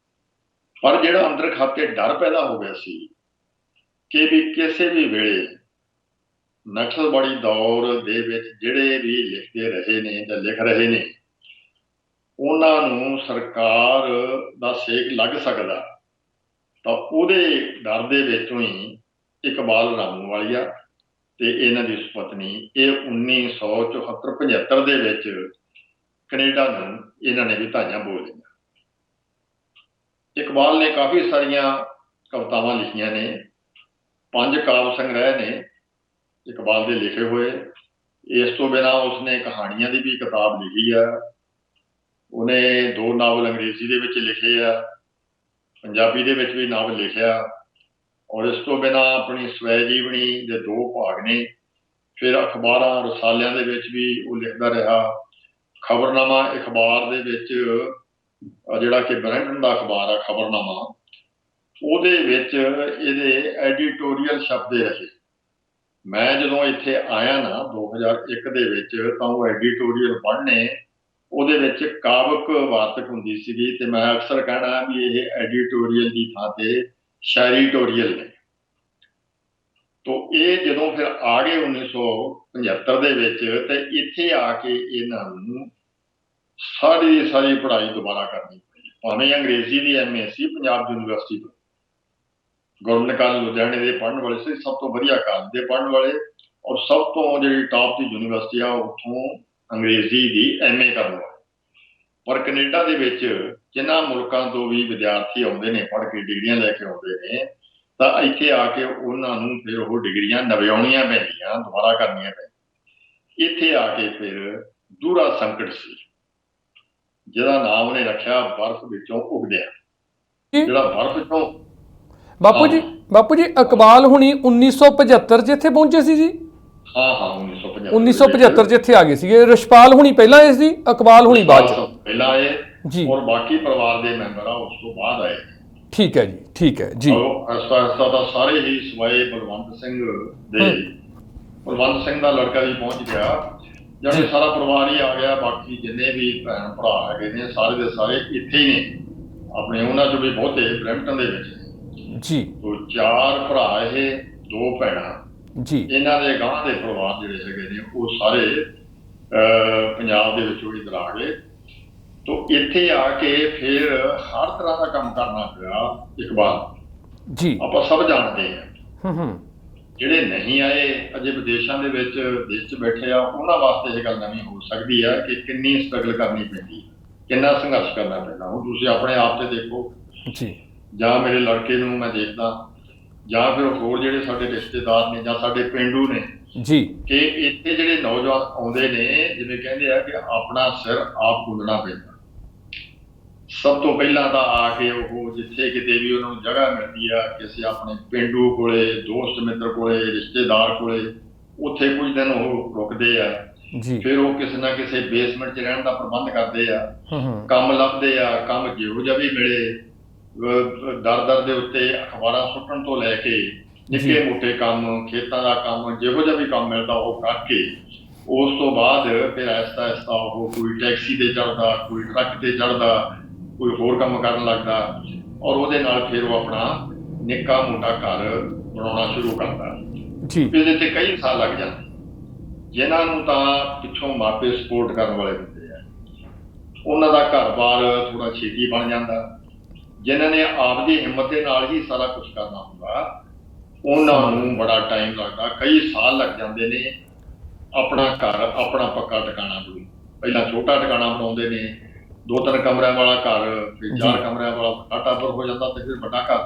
ਪਰ ਜਿਹੜਾ ਅੰਦਰ ਖਾਤੇ ਡਰ ਪੈਦਾ ਹੋ ਗਿਆ ਸੀ ਕਿ ਵੀ ਕਿਸੇ ਵੀ ਵੇਲੇ ਨਕਸਲਬਾੜੀ ਦੌਰ ਦੇ ਵਿੱਚ ਜਿਹੜੇ ਵੀ ਲਿਖਦੇ ਰਹੇ ਨੇ ਜਾਂ ਲਿਖ ਰਹੇ ਨੇ, ਉਹਨਾਂ ਨੂੰ ਸਰਕਾਰ ਦਾ ਸੇਕ ਲੱਗ ਸਕਦਾ, ਤਾਂ ਉਹਦੇ ਡਰ ਦੇ ਵਿੱਚੋਂ ਹੀ ਇਕਬਾਲ ਰਾਮੂਵਾਲੀਆ ਤੇ ਇਹਨਾਂ ਦੀ ਸੁਪਤਨੀ ਇਹ 1974-75 ਦੇ ਵਿੱਚ ਕੈਨੇਡਾ ਨੂੰ ਇਹਨਾਂ ਨੇ ਵੀ ਧਾਈਆਂ ਬੋਲੀਆਂ। ਇਕਬਾਲ ਨੇ ਕਾਫੀ ਸਾਰੀਆਂ ਕਵਿਤਾਵਾਂ ਲਿਖੀਆਂ ਨੇ, 5 ਕਾਵਿ ਸੰਗ੍ਰਹਿ ਨੇ ਇਕਬਾਲ ਦੇ ਲਿਖੇ ਹੋਏ। ਇਸ ਤੋਂ ਬਿਨਾਂ ਉਸਨੇ ਕਹਾਣੀਆਂ ਦੀ ਵੀ ਕਿਤਾਬ ਲਿਖੀ ਆ। ਉਹਨੇ 2 ਨਾਵਲ ਅੰਗਰੇਜ਼ੀ ਦੇ ਵਿੱਚ ਲਿਖੇ ਆ, ਪੰਜਾਬੀ ਦੇ ਵਿੱਚ ਵੀ ਨਾਵਲ ਲਿਖਿਆ। ਔਰ ਇਸ ਤੋਂ ਬਿਨਾਂ ਆਪਣੀ ਸਵੈ ਜੀਵਨੀ ਦੇ 2 ਭਾਗ ਨੇ। ਫਿਰ ਅਖਬਾਰਾਂ ਰਸਾਲਿਆਂ ਦੇ ਵਿੱਚ ਵੀ ਉਹ ਲਿਖਦਾ ਰਿਹਾ। ਖਬਰਨਾਮਾ ਅਖਬਾਰ ਦੇ ਵਿੱਚ ਜਿਹੜਾ ਕਿ ਬਰੈਂਟਨ ਦਾ ਅਖਬਾਰ ਆ ਖਬਰਨਾਮਾ, ਉਹਦੇ ਵਿੱਚ ਇਹਦੇ ਐਡੀਟੋਰੀਅਲ ਛਪਦੇ ਰਹੇ। ਮੈਂ ਜਦੋਂ ਇੱਥੇ ਆਇਆ ਨਾ 2001 ਦੇ ਵਿੱਚ, ਤਾਂ ਉਹ ਐਡੀਟੋਰੀਅਲ ਪੜ੍ਹਨੇ, ਉਹਦੇ ਵਿੱਚ ਕਾਵਕ ਵਾਰਤਕ ਹੁੰਦੀ ਸੀਗੀ, ਤੇ ਮੈਂ ਅਕਸਰ ਕਹਿਣਾ ਵੀ ਇਹ ਐਡੀਟੋਰੀਅਲ ਦੀ ਥਾਂ ਤੇ ਸ਼ਾਇਰੀਟੋਰੀਅਲ ਨੇ। ਤੋ ਇਹ ਜਦੋਂ ਫਿਰ ਆ ਗਏ 1975 ਦੇ ਵਿੱਚ, ਤੇ ਇੱਥੇ ਆ ਕੇ ਇਹਨਾਂ ਨੂੰ ਸਾਰੀ ਦੀ ਸਾਰੀ ਪੜ੍ਹਾਈ ਦੁਬਾਰਾ ਕਰਨੀ ਪਈ। ਭਾਵੇਂ ਅੰਗਰੇਜ਼ੀ ਦੀ MA ਸੀ ਪੰਜਾਬ ਯੂਨੀਵਰਸਿਟੀ ਤੋਂ, ਗਵਰਨਮੈਂਟ ਕਾਲਜ ਲੁਧਿਆਣੇ ਦੇ ਪੜ੍ਹਨ ਵਾਲੇ ਸੀ, ਸਭ ਤੋਂ ਵਧੀਆ ਕਾਲਜ ਦੇ ਪੜ੍ਹਨ ਵਾਲੇ, ਔਰ ਸਭ ਤੋਂ ਜਿਹੜੀ ਟਾਪ ਦੀ ਯੂਨੀਵਰਸਿਟੀ ਆ ਉੱਥੋਂ ਅੰਗਰੇਜ਼ੀ ਦੀ MA ਕਰਨ ਵਾਲੇ। ਪਰ ਕੈਨੇਡਾ ਦੇ ਵਿੱਚ ਜਿਨ੍ਹਾਂ ਮੁਲਕਾਂ ਤੋਂ ਵੀ ਵਿਦਿਆਰਥੀ ਆਉਂਦੇ ਨੇ ਪੜ੍ਹ ਕੇ ਡਿਗਰੀਆਂ ਲੈ ਕੇ ਆਉਂਦੇ ਨੇ, ਤਾਂ ਇੱਥੇ ਆ ਕੇ ਉਹਨਾਂ ਨੂੰ ਫਿਰ ਉਹ ਡਿਗਰੀਆਂ ਨਵਿਆਉਣੀਆਂ ਪੈਂਦੀਆਂ, ਦੁਬਾਰਾ ਕਰਨੀਆਂ ਪੈਂਦੀਆਂ। ਇੱਥੇ ਆ ਕੇ ਫਿਰ ਦੂਹਰਾ ਸੰਕਟ ਸੀ, ਜਿਹਦਾ ਨਾਮ ਨੇ ਰੱਖਿਆ ਬਰਫ਼ ਵਿੱਚੋਂ ਉੱਗਦਿਆਂ। ਜਿਹੜਾ ਬਰਫ਼ ਵਿੱਚੋਂ ਬਾਪੂ ਜੀ ਇਕਬਾਲ ਹੁਣੀ 1975 'ਚ ਇੱਥੇ ਪਹੁੰਚੇ ਸੀ ਜੀ? ਹਾਂ 1975 'ਚ ਇੱਥੇ ਆ ਗਏ ਸੀਗੇ। ਰਛਪਾਲ ਹੁਣੀ ਪਹਿਲਾਂ ਆਏ ਸੀ, ਇਕਬਾਲ ਹੁਣੀ ਬਾਅਦ 'ਚ ਪਹਿਲਾਂ ਆਏ ਜੀ, ਔਰ ਬਾਕੀ ਪਰਿਵਾਰ ਦੇ ਮੈਂਬਰ ਆ ਉਸ ਤੋਂ ਬਾਅਦ ਆਏ। ਠੀਕ ਹੈ ਜੀ, ਠੀਕ ਹੈ ਜੀ। ਅਸਤਾ ਤਾਂ ਸਾਰੇ ਹੀ ਸਵਾਏ ਬਲਵੰਤ ਸਿੰਘ ਦੇ, ਬਲਵੰਤ ਸਿੰਘ ਦਾ ਲੜਕਾ ਵੀ ਪਹੁੰਚ ਗਿਆ, ਜਿਹੜੇ ਸਾਰਾ ਪਰਿਵਾਰ ਹੀ ਆ ਗਿਆ। ਬਾਕੀ ਜਿੰਨੇ ਵੀ ਭੈਣ ਭਰਾ ਹੈਗੇ ਨੇ ਸਾਰੇ ਦੇ ਸਾਰੇ ਇੱਥੇ ਹੀ ਨੇ ਆਪਣੇ, ਉਹਨਾਂ ਚੋਂ ਵੀ ਬਹੁਤੇ ਬਰੈਂਪਟਨ ਦੇ ਵਿੱਚ ਜੀ। ਤੋ 4 ਭਰਾ ਇਹ, 2 ਭੈਣਾਂ ਜੀ। ਇਹਨਾਂ ਦੇ ਗਾਂਹ ਦੇ ਪਰਿਵਾਰ ਜਿਹੜੇ ਹੈਗੇ ਨੇ ਉਹ ਸਾਰੇ ਪੰਜਾਬ ਦੇ ਵਿੱਚੋਂ ਇੱਧਰ ਆ ਗਏ। ਤੋ ਇੱਥੇ ਆ ਕੇ ਫਿਰ ਹਰ ਤਰ੍ਹਾਂ ਦਾ ਕੰਮ ਕਰਨਾ ਪਿਆ ਇਕਬਾਲ ਜੀ। ਆਪਾਂ ਸਭ ਜਾਣਦੇ ਹਾਂ। ਹੂੰ। ਜਿਹੜੇ ਨਹੀਂ ਆਏ ਅਜੇ ਵਿਦੇਸ਼ਾਂ ਦੇ ਵਿੱਚ, ਦੇਸ਼ 'ਚ ਬੈਠੇ ਆ, ਉਹਨਾਂ ਵਾਸਤੇ ਇਹ ਗੱਲ ਨਵੀਂ ਹੋ ਸਕਦੀ ਹੈ ਕਿ ਕਿੰਨੀ ਸਟਰਗਲ ਕਰਨੀ ਪੈਂਦੀ, ਕਿੰਨਾ ਸੰਘਰਸ਼ ਕਰਨਾ ਪੈਂਦਾ। ਹੁਣ ਤੁਸੀਂ ਆਪਣੇ ਆਪ ਤੇ ਦੇਖੋ ਜੀ, ਜਾਂ ਮੇਰੇ ਲੜਕੇ ਨੂੰ ਮੈਂ ਦੇਖਦਾ, ਜਾਂ ਫਿਰ ਹੋਰ ਜਿਹੜੇ ਸਾਡੇ ਰਿਸ਼ਤੇਦਾਰ ਨੇ ਜਾਂ ਸਾਡੇ ਪਿੰਡੂ ਨੇ ਜੀ, ਕਿ ਇੱਥੇ ਜਿਹੜੇ ਨੌਜਵਾਨ ਆਉਂਦੇ ਨੇ, ਜਿਵੇਂ ਕਹਿੰਦੇ ਆ ਕਿ ਆਪਣਾ ਸਿਰ ਆਪ ਗੁੰਦਣਾ ਪੈਂਦਾ। ਸਭ ਤੋਂ ਪਹਿਲਾਂ ਤਾਂ ਆ ਕੇ ਉਹ ਜਿੱਥੇ ਕਿਤੇ ਵੀ ਉਹਨਾਂ ਨੂੰ ਜਗ੍ਹਾ ਮਿਲਦੀ ਆ, ਕਿਸੇ ਆਪਣੇ ਪਿੰਡੂ ਕੋਲੇ, ਦੋਸਤ ਮਿੱਤਰ ਕੋਲੇ, ਰਿਸ਼ਤੇਦਾਰ ਕੋਲੇ, ਉੱਥੇ ਕੁਝ ਦਿਨ ਉਹ ਰੁਕਦੇ ਆ। ਫਿਰ ਉਹ ਕਿਸੇ ਨਾ ਕਿਸੇ ਬੇਸਮੈਂਟ 'ਚ ਰਹਿਣ ਦਾ ਪ੍ਰਬੰਧ ਕਰਦੇ ਆ, ਕੰਮ ਲੱਭਦੇ ਆ। ਕੰਮ ਜਿਹੋ ਜਿਹਾ ਵੀ ਮਿਲੇ, ਦਰ ਦੇ ਉੱਤੇ ਅਖਬਾਰਾਂ ਸੁੱਟਣ ਤੋਂ ਲੈ ਕੇ ਨਿੱਕੇ ਮੋਟੇ ਕੰਮ, ਖੇਤਾਂ ਦਾ ਕੰਮ, ਜਿਹੋ ਜਿਹਾ ਵੀ ਕੰਮ ਮਿਲਦਾ ਉਹ ਕਰਕੇ, ਉਸ ਤੋਂ ਬਾਅਦ ਫਿਰ ਆਹਿਸਤਾ ਆਹਿਸਤਾ ਉਹ ਕੋਈ ਟੈਕਸੀ ਤੇ ਚੜ੍ਹਦਾ, ਕੋਈ ਟਰੱਕ ਤੇ ਚੜ੍ਹਦਾ, ਕੋਈ ਹੋਰ ਕੰਮ ਕਰਨ ਲੱਗਦਾ, ਔਰ ਉਹਦੇ ਨਾਲ ਫਿਰ ਉਹ ਆਪਣਾ ਨਿੱਕਾ ਮੋਟਾ ਘਰ ਬਣਾਉਣਾ ਸ਼ੁਰੂ ਕਰਦਾ। ਇਹਦੇ ਤੇ ਕਈ ਸਾਲ ਲੱਗ ਜਾਂਦੇ। ਜਿਨ੍ਹਾਂ ਨੂੰ ਤਾਂ ਪਿੱਛੋਂ ਮਾਪੇ ਸਪੋਰਟ ਕਰਨ ਵਾਲੇ ਹੁੰਦੇ ਆ, ਉਹਨਾਂ ਦਾ ਘਰ-ਬਾਰ ਥੋੜਾ ਛੇਤੀ ਬਣ ਜਾਂਦਾ। ਜਿਨ੍ਹਾਂ ਨੇ ਆਪਦੀ ਹਿੰਮਤ ਦੇ ਨਾਲ ਹੀ ਸਾਰਾ ਕੁਛ ਕਰਨਾ ਹੁੰਦਾ, ਉਹਨਾਂ ਨੂੰ ਬੜਾ ਟਾਈਮ ਲੱਗਦਾ, ਕਈ ਸਾਲ ਲੱਗ ਜਾਂਦੇ ਨੇ ਆਪਣਾ ਘਰ, ਆਪਣਾ ਪੱਕਾ ਟਿਕਾਣਾ ਬਣਾਉਣ। ਪਹਿਲਾਂ ਛੋਟਾ ਟਿਕਾਣਾ ਬਣਾਉਂਦੇ ਨੇ, 2-3 ਕਮਰਿਆਂ ਵਾਲਾ ਘਰ, ਫਿਰ 4 ਕਮਰਿਆਂ ਵਾਲਾ ਵੱਡਾ ਟਾਵਰ ਹੋ ਜਾਂਦਾ, ਤੇ ਫਿਰ ਵੱਡਾ ਘਰ।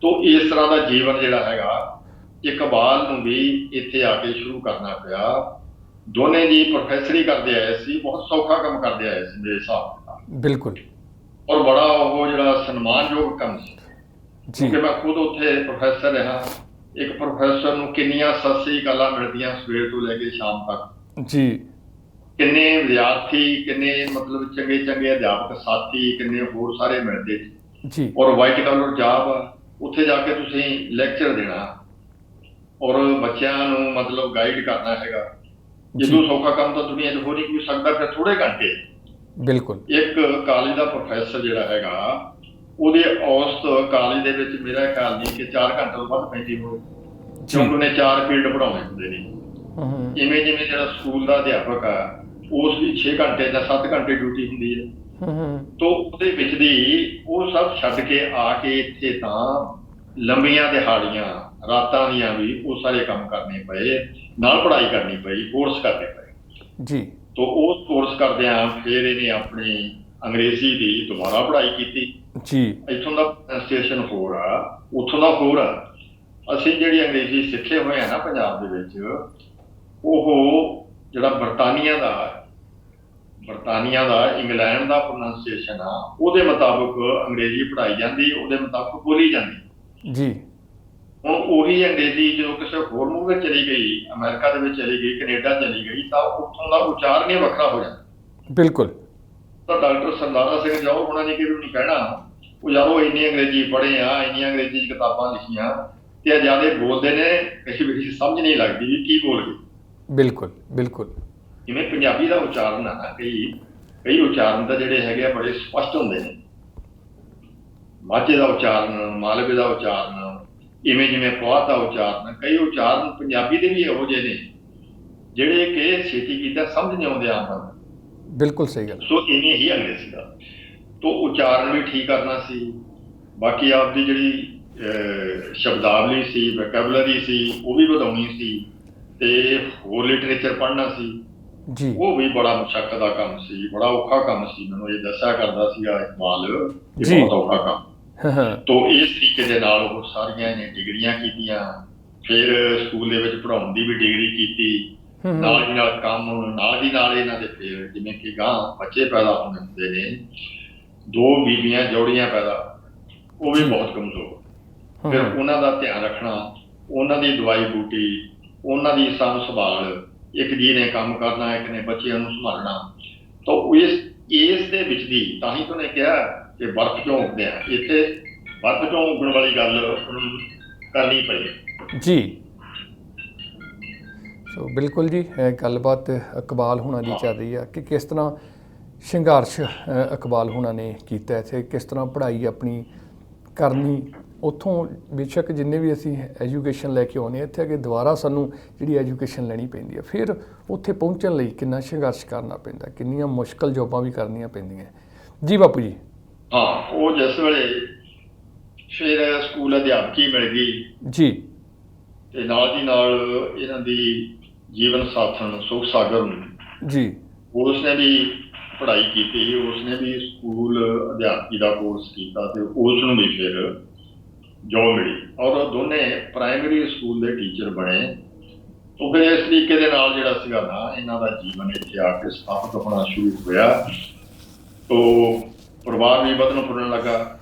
ਤੋ ਇਸ ਤਰ੍ਹਾਂ ਦਾ ਜੀਵਨ ਜਿਹੜਾ ਹੈਗਾ ਇਕਬਾਲ ਨੂੰ ਵੀ ਇੱਥੇ ਆ ਕੇ ਸ਼ੁਰੂ ਕਰਨਾ ਪਿਆ। ਦੋਨੇ ਜੀ ਪ੍ਰੋਫੈਸਰੀ ਕਰਦੇ ਆਏ ਸੀ, ਬਹੁਤ ਸੌਖਾ ਕੰਮ ਕਰਦੇ ਆਏ ਸੀ ਮੇਰੇ ਹਿਸਾਬ ਨਾਲ। ਬਿਲਕੁਲ। ਔਰ ਬੜਾ ਉਹ ਜਿਹੜਾ ਸਨਮਾਨਯੋਗ ਕੰਮ ਸੀ, ਕਿਉਂਕਿ ਮੈਂ ਖੁਦ ਉੱਥੇ ਪ੍ਰੋਫੈਸਰ ਰਿਹਾ। ਇੱਕ ਪ੍ਰੋਫੈਸਰ ਨੂੰ ਕਿੰਨੀਆਂ ਸਤਿ ਸ੍ਰੀ ਅਕਾਲਾਂ ਮਿਲਦੀਆਂ ਸਵੇਰ ਤੋਂ ਲੈ ਕੇ ਸ਼ਾਮ ਤੱਕ ਜੀ। ਕਿੰਨੇ ਵਿਦਿਆਰਥੀ, ਕਿੰਨੇ ਮਤਲਬ ਚੰਗੇ ਚੰਗੇ ਅਧਿਆਪਕ ਸਾਥੀ, ਕਿੰਨੇ ਹੋਰ ਸਾਰੇ ਮਿਲਦੇ ਜੀ। ਔਰ ਵਾਈਟ ਕਾਲਰ ਜੌਬ, ਉੱਥੇ ਜਾ ਕੇ ਤੁਸੀਂ ਲੈਕਚਰ ਦੇਣਾ ਔਰ ਬੱਚਿਆਂ ਨੂੰ ਮਤਲਬ ਗਾਈਡ ਕਰਨਾ ਹੈਗਾ। ਜਦੋਂ ਸੌਖਾ ਕੰਮ ਤਾਂ ਦੁਨੀਆ 'ਚ ਹੋ ਨਹੀਂ ਕੋਈ ਸਕਦਾ। ਫਿਰ ਥੋੜੇ ਘੰਟੇ, ਬਿਲਕੁਲ। ਇੱਕ ਕਾਲਜ ਦਾ ਪ੍ਰੋਫੈਸਰ ਜਿਹੜਾ ਹੈਗਾ, ਉਹਦੇ ਔਸਤ ਕਾਲਜ ਦੇ ਵਿੱਚ ਮੇਰਾ ਖਿਆਲ ਨਹੀਂ ਕਿ 4 ਘੰਟੇ ਤੋਂ ਵੱਧ ਪੈਂਦੀ ਹੋਵੇ, ਕਿਉਂਕਿ ਉਹਨੇ 4 ਫੀਲਡ ਪੜ੍ਹਾਉਣੇ ਹੁੰਦੇ ਨੇ। ਇਵੇਂ ਜਿਵੇਂ ਜਿਹੜਾ ਸਕੂਲ ਦਾ ਅਧਿਆਪਕ ਆ, ਉਸ ਦੀ 6 ਘੰਟੇ ਜਾਂ 7 ਘੰਟੇ ਡਿਊਟੀ ਹੁੰਦੀ ਹੈ। ਤੋ ਉਹਦੇ ਵਿੱਚ ਦੀ ਉਹ ਸਭ ਛੱਡ ਕੇ ਆ ਕੇ ਇੱਥੇ ਤਾਂ ਲੰਬੀਆਂ ਦਿਹਾੜੀਆਂ ਰਾਤਾਂ ਦੀਆਂ ਵੀ ਉਹ ਸਾਰੇ ਕੰਮ ਕਰਨੇ ਪਏ, ਨਾਲ ਪੜ੍ਹਾਈ ਕਰਨੀ ਪਈ, ਕੋਰਸ ਕਰਨੇ ਪਏ ਜੀ। ਤੋ ਉਸ ਕੋਰਸ ਕਰਦਿਆਂ ਫਿਰ ਇਹਨੇ ਆਪਣੀ ਅੰਗਰੇਜ਼ੀ ਦੀ ਦੁਬਾਰਾ ਪੜ੍ਹਾਈ ਕੀਤੀ ਜੀ। ਇੱਥੋਂ ਦਾ ਪ੍ਰੋਨੰਸੀਏਸ਼ਨ ਹੋਰ ਆ, ਉੱਥੋਂ ਦਾ ਹੋਰ ਆ। ਅਸੀਂ ਜਿਹੜੀ ਅੰਗਰੇਜ਼ੀ ਸਿੱਖੇ ਹੋਏ ਆ ਨਾ ਪੰਜਾਬ ਦੇ ਵਿੱਚ, ਉਹ ਜਿਹੜਾ ਬਰਤਾਨੀਆ ਦਾ ਇੰਗਲੈਂਡ ਦਾ ਪ੍ਰੋਨੰਸੀਏਸ਼ਨ ਆ, ਉਹਦੇ ਮੁਤਾਬਕ ਅੰਗਰੇਜ਼ੀ ਪੜ੍ਹਾਈ ਜਾਂਦੀ, ਉਹਦੇ ਮੁਤਾਬਕ ਬੋਲੀ ਜਾਂਦੀ ਜੀ। ਹੁਣ ਉਹੀ ਅੰਗਰੇਜ਼ੀ ਜਦੋਂ ਕਿਸੇ ਹੋਰ ਮੁਲਕ ਵਿੱਚ ਚਲੀ ਗਈ, ਅਮਰੀਕਾ ਦੇ ਵਿੱਚ ਚਲੀ ਗਈ, ਕੈਨੇਡਾ ਚਲੀ ਗਈ, ਤਾਂ ਉੱਥੋਂ ਦਾ ਉਚਾਰਨ ਹੀ ਵੱਖਰਾ ਹੋ ਜਾਂਦਾ। ਬਿਲਕੁਲ। ਤਾਂ ਡਾਕਟਰ ਸਰਦਾਰਾ ਸਿੰਘ ਜਾਓ ਉਹਨਾਂ ਨੇ ਕਿਹਨੂੰ ਨਹੀਂ ਕਹਿਣਾ, ਉਹ ਯਾਰੋ ਇੰਨੀ ਅੰਗਰੇਜ਼ੀ ਪੜ੍ਹੇ ਆ, ਇੰਨੀਆਂ ਅੰਗਰੇਜ਼ੀ 'ਚ ਕਿਤਾਬਾਂ ਲਿਖੀਆਂ, ਤੇ ਜ਼ਿਆਦਾ ਬੋਲਦੇ ਨੇ, ਕਿਸੇ ਵੀ ਸਮਝ ਨਹੀਂ ਲੱਗਦੀ ਵੀ ਕੀ ਬੋਲ ਗਏ। ਬਿਲਕੁਲ ਬਿਲਕੁਲ। ਜਿਵੇਂ ਪੰਜਾਬੀ ਦਾ ਉਚਾਰਨ ਆ, ਕਈ ਉਚਾਰਨ ਤਾਂ ਜਿਹੜੇ ਹੈਗੇ ਆ ਬੜੇ ਸਪਸ਼ਟ ਹੁੰਦੇ ਨੇ। ਮਾਝੇ ਦਾ ਉਚਾਰਨ, ਮਾਲਵੇ ਦਾ ਉਚਾਰਨ, ਇਵੇਂ ਜਿਵੇਂ ਪੁਆਧ ਦਾ ਉਚਾਰਨ, ਕਈ ਉਚਾਰਨ ਪੰਜਾਬੀ ਦੇ ਵੀ ਇਹੋ ਜਿਹੇ ਨੇ ਜਿਹੜੇ ਕਿ ਛੇਤੀ ਕੀਤਾ ਸਮਝ ਨਹੀਂ ਆਉਂਦੇ ਆਮ ਬੰਦੇ। ਬਿਲਕੁਲ ਸਹੀ ਗੱਲ। ਸੋ ਇਵੇਂ ਹੀ ਅੰਗਰੇਜ਼ੀ ਦਾ ਤੋ ਉਚਾਰਨ ਵੀ ਠੀਕ ਕਰਨਾ ਸੀ, ਬਾਕੀ ਆਪਦੀ ਜਿਹੜੀ ਸ਼ਬਦਾਵਲੀ ਸੀ, ਵੋਕੈਬਲਰੀ ਸੀ, ਉਹ ਵੀ ਵਧਾਉਣੀ ਸੀ, ਤੇ ਹੋਰ ਲਿਟਰੇਚਰ ਪੜ੍ਹਨਾ ਸੀ ਜੀ। ਉਹ ਵੀ ਬੜਾ ਮੁਸ਼ੱਕਤ ਦਾ ਕੰਮ ਸੀ, ਬੜਾ ਔਖਾ ਕੰਮ ਸੀ। ਮੈਨੂੰ ਇਹ ਦੱਸਿਆ ਕਰਦਾ ਸੀਗਾ ਇਕਬਾਲ, ਇਹ ਬਹੁਤ ਔਖਾ ਕੰਮ। ਤੋ ਇਸ ਤਰੀਕੇ ਦੇ ਨਾਲ ਉਹ ਸਾਰੀਆਂ ਇਹਨੇ ਡਿਗਰੀਆਂ ਕੀਤੀਆਂ, ਫਿਰ ਸਕੂਲ ਦੇ ਵਿੱਚ ਪੜ੍ਹਾਉਣ ਦੀ ਵੀ ਡਿਗਰੀ ਕੀਤੀ, ਨਾਲ ਦੀ ਨਾਲ ਕੰਮ, ਨਾਲ ਦੀ ਨਾਲ ਇਹਨਾਂ ਦੇ ਫਿਰ ਜਿਵੇਂ ਕਿ ਗਾਂ ਬੱਚੇ ਪੈਦਾ ਹੋਣੇ ਹੁੰਦੇ ਨੇ, 2 ਬੀਬੀਆਂ ਜੋੜੀਆਂ ਪੈਦਾ, ਉਹ ਵੀ ਬਹੁਤ ਕਮਜ਼ੋਰ, ਫਿਰ ਉਹਨਾਂ ਦਾ ਧਿਆਨ ਰੱਖਣਾ, ਉਹਨਾਂ ਦੀ ਦਵਾਈ ਬੂਟੀ, ਉਹਨਾਂ ਦੀ ਸਾਂਭ ਸੰਭਾਲ, ਇੱਕ ਜੀ ਨੇ ਕੰਮ ਕਰਨਾ, ਇੱਕ ਨੇ ਬੱਚਿਆਂ ਨੂੰ ਸੰਭਾਲਣਾ। ਤਾਂ ਇਸ ਦੇ ਵਿੱਚ ਦੀ ਤਾਂ ਹੀ ਤੁਹਾਨੂੰ ਕਿਹਾ ਕਿ ਬਰਫ਼ ਚੋਂ ਉੱਗਦੇ ਆ, ਇੱਥੇ ਬਰਫ਼ ਚੋਂ ਉੱਗਣ ਵਾਲੀ ਗੱਲ ਕਰਨੀ ਪਈ ਜੀ। ਸੋ ਬਿਲਕੁਲ ਜੀ, ਗੱਲਬਾਤ ਇਕਬਾਲ ਹੁਣਾਂ ਦੀ ਚੱਲ ਰਹੀ ਆ ਕਿ ਕਿਸ ਤਰ੍ਹਾਂ ਸੰਘਰਸ਼ ਇਕਬਾਲ ਹੁਣਾਂ ਨੇ ਕੀਤਾ ਇੱਥੇ, ਕਿਸ ਤਰ੍ਹਾਂ ਪੜ੍ਹਾਈ ਆਪਣੀ ਕਰਨੀ। ਉੱਥੋਂ ਬੇਸ਼ੱਕ ਜਿੰਨੇ ਵੀ ਅਸੀਂ ਐਜੂਕੇਸ਼ਨ ਲੈ ਕੇ ਆਉਂਦੇ ਹਾਂ, ਇੱਥੇ ਅੱਗੇ ਦੁਬਾਰਾ ਸਾਨੂੰ ਜਿਹੜੀ ਐਜੂਕੇਸ਼ਨ ਲੈਣੀ ਪੈਂਦੀ ਹੈ, ਫਿਰ ਉੱਥੇ ਪਹੁੰਚਣ ਲਈ ਕਿੰਨਾ ਸੰਘਰਸ਼ ਕਰਨਾ ਪੈਂਦਾ, ਕਿੰਨੀਆਂ ਮੁਸ਼ਕਲ ਜੋਬਾਂ ਵੀ ਕਰਨੀਆਂ ਪੈਂਦੀਆਂ। ਜੀ ਬਾਪੂ ਜੀ। ਹਾਂ, ਉਹ ਜਿਸ ਵੇਲੇ ਫਿਰ ਸਕੂਲ ਅਧਿਆਪਕੀ ਮਿਲ ਗਈ ਜੀ, ਤੇ ਨਾਲ ਦੀ ਨਾਲ ਇਹਨਾਂ ਦੀ ਜੀਵਨ ਸਾਥਣ ਸੁਖ ਸਾਗਰ ਜੀ, ਉਸਨੇ ਵੀ ਪੜ੍ਹਾਈ ਕੀਤੀ, ਉਸਨੇ ਵੀ ਸਕੂਲ ਅਧਿਆਪਕੀ ਦਾ ਕੋਰਸ ਕੀਤਾ ਤੇ ਉਸ ਨੂੰ ਵੀ ਫਿਰ ਜੋਬ ਮਿਲੀ, ਔਰ ਦੋਨੇ ਪ੍ਰਾਇਮਰੀ ਸਕੂਲ ਦੇ ਟੀਚਰ ਬਣੇ। तो फिर इस तरीके दे नाल जिहड़ा सीगा ना इन्हां दा जीवन इत्थे आके स्थापित होना शुरू होया। तो परिवार भी बदन फुरन लगा।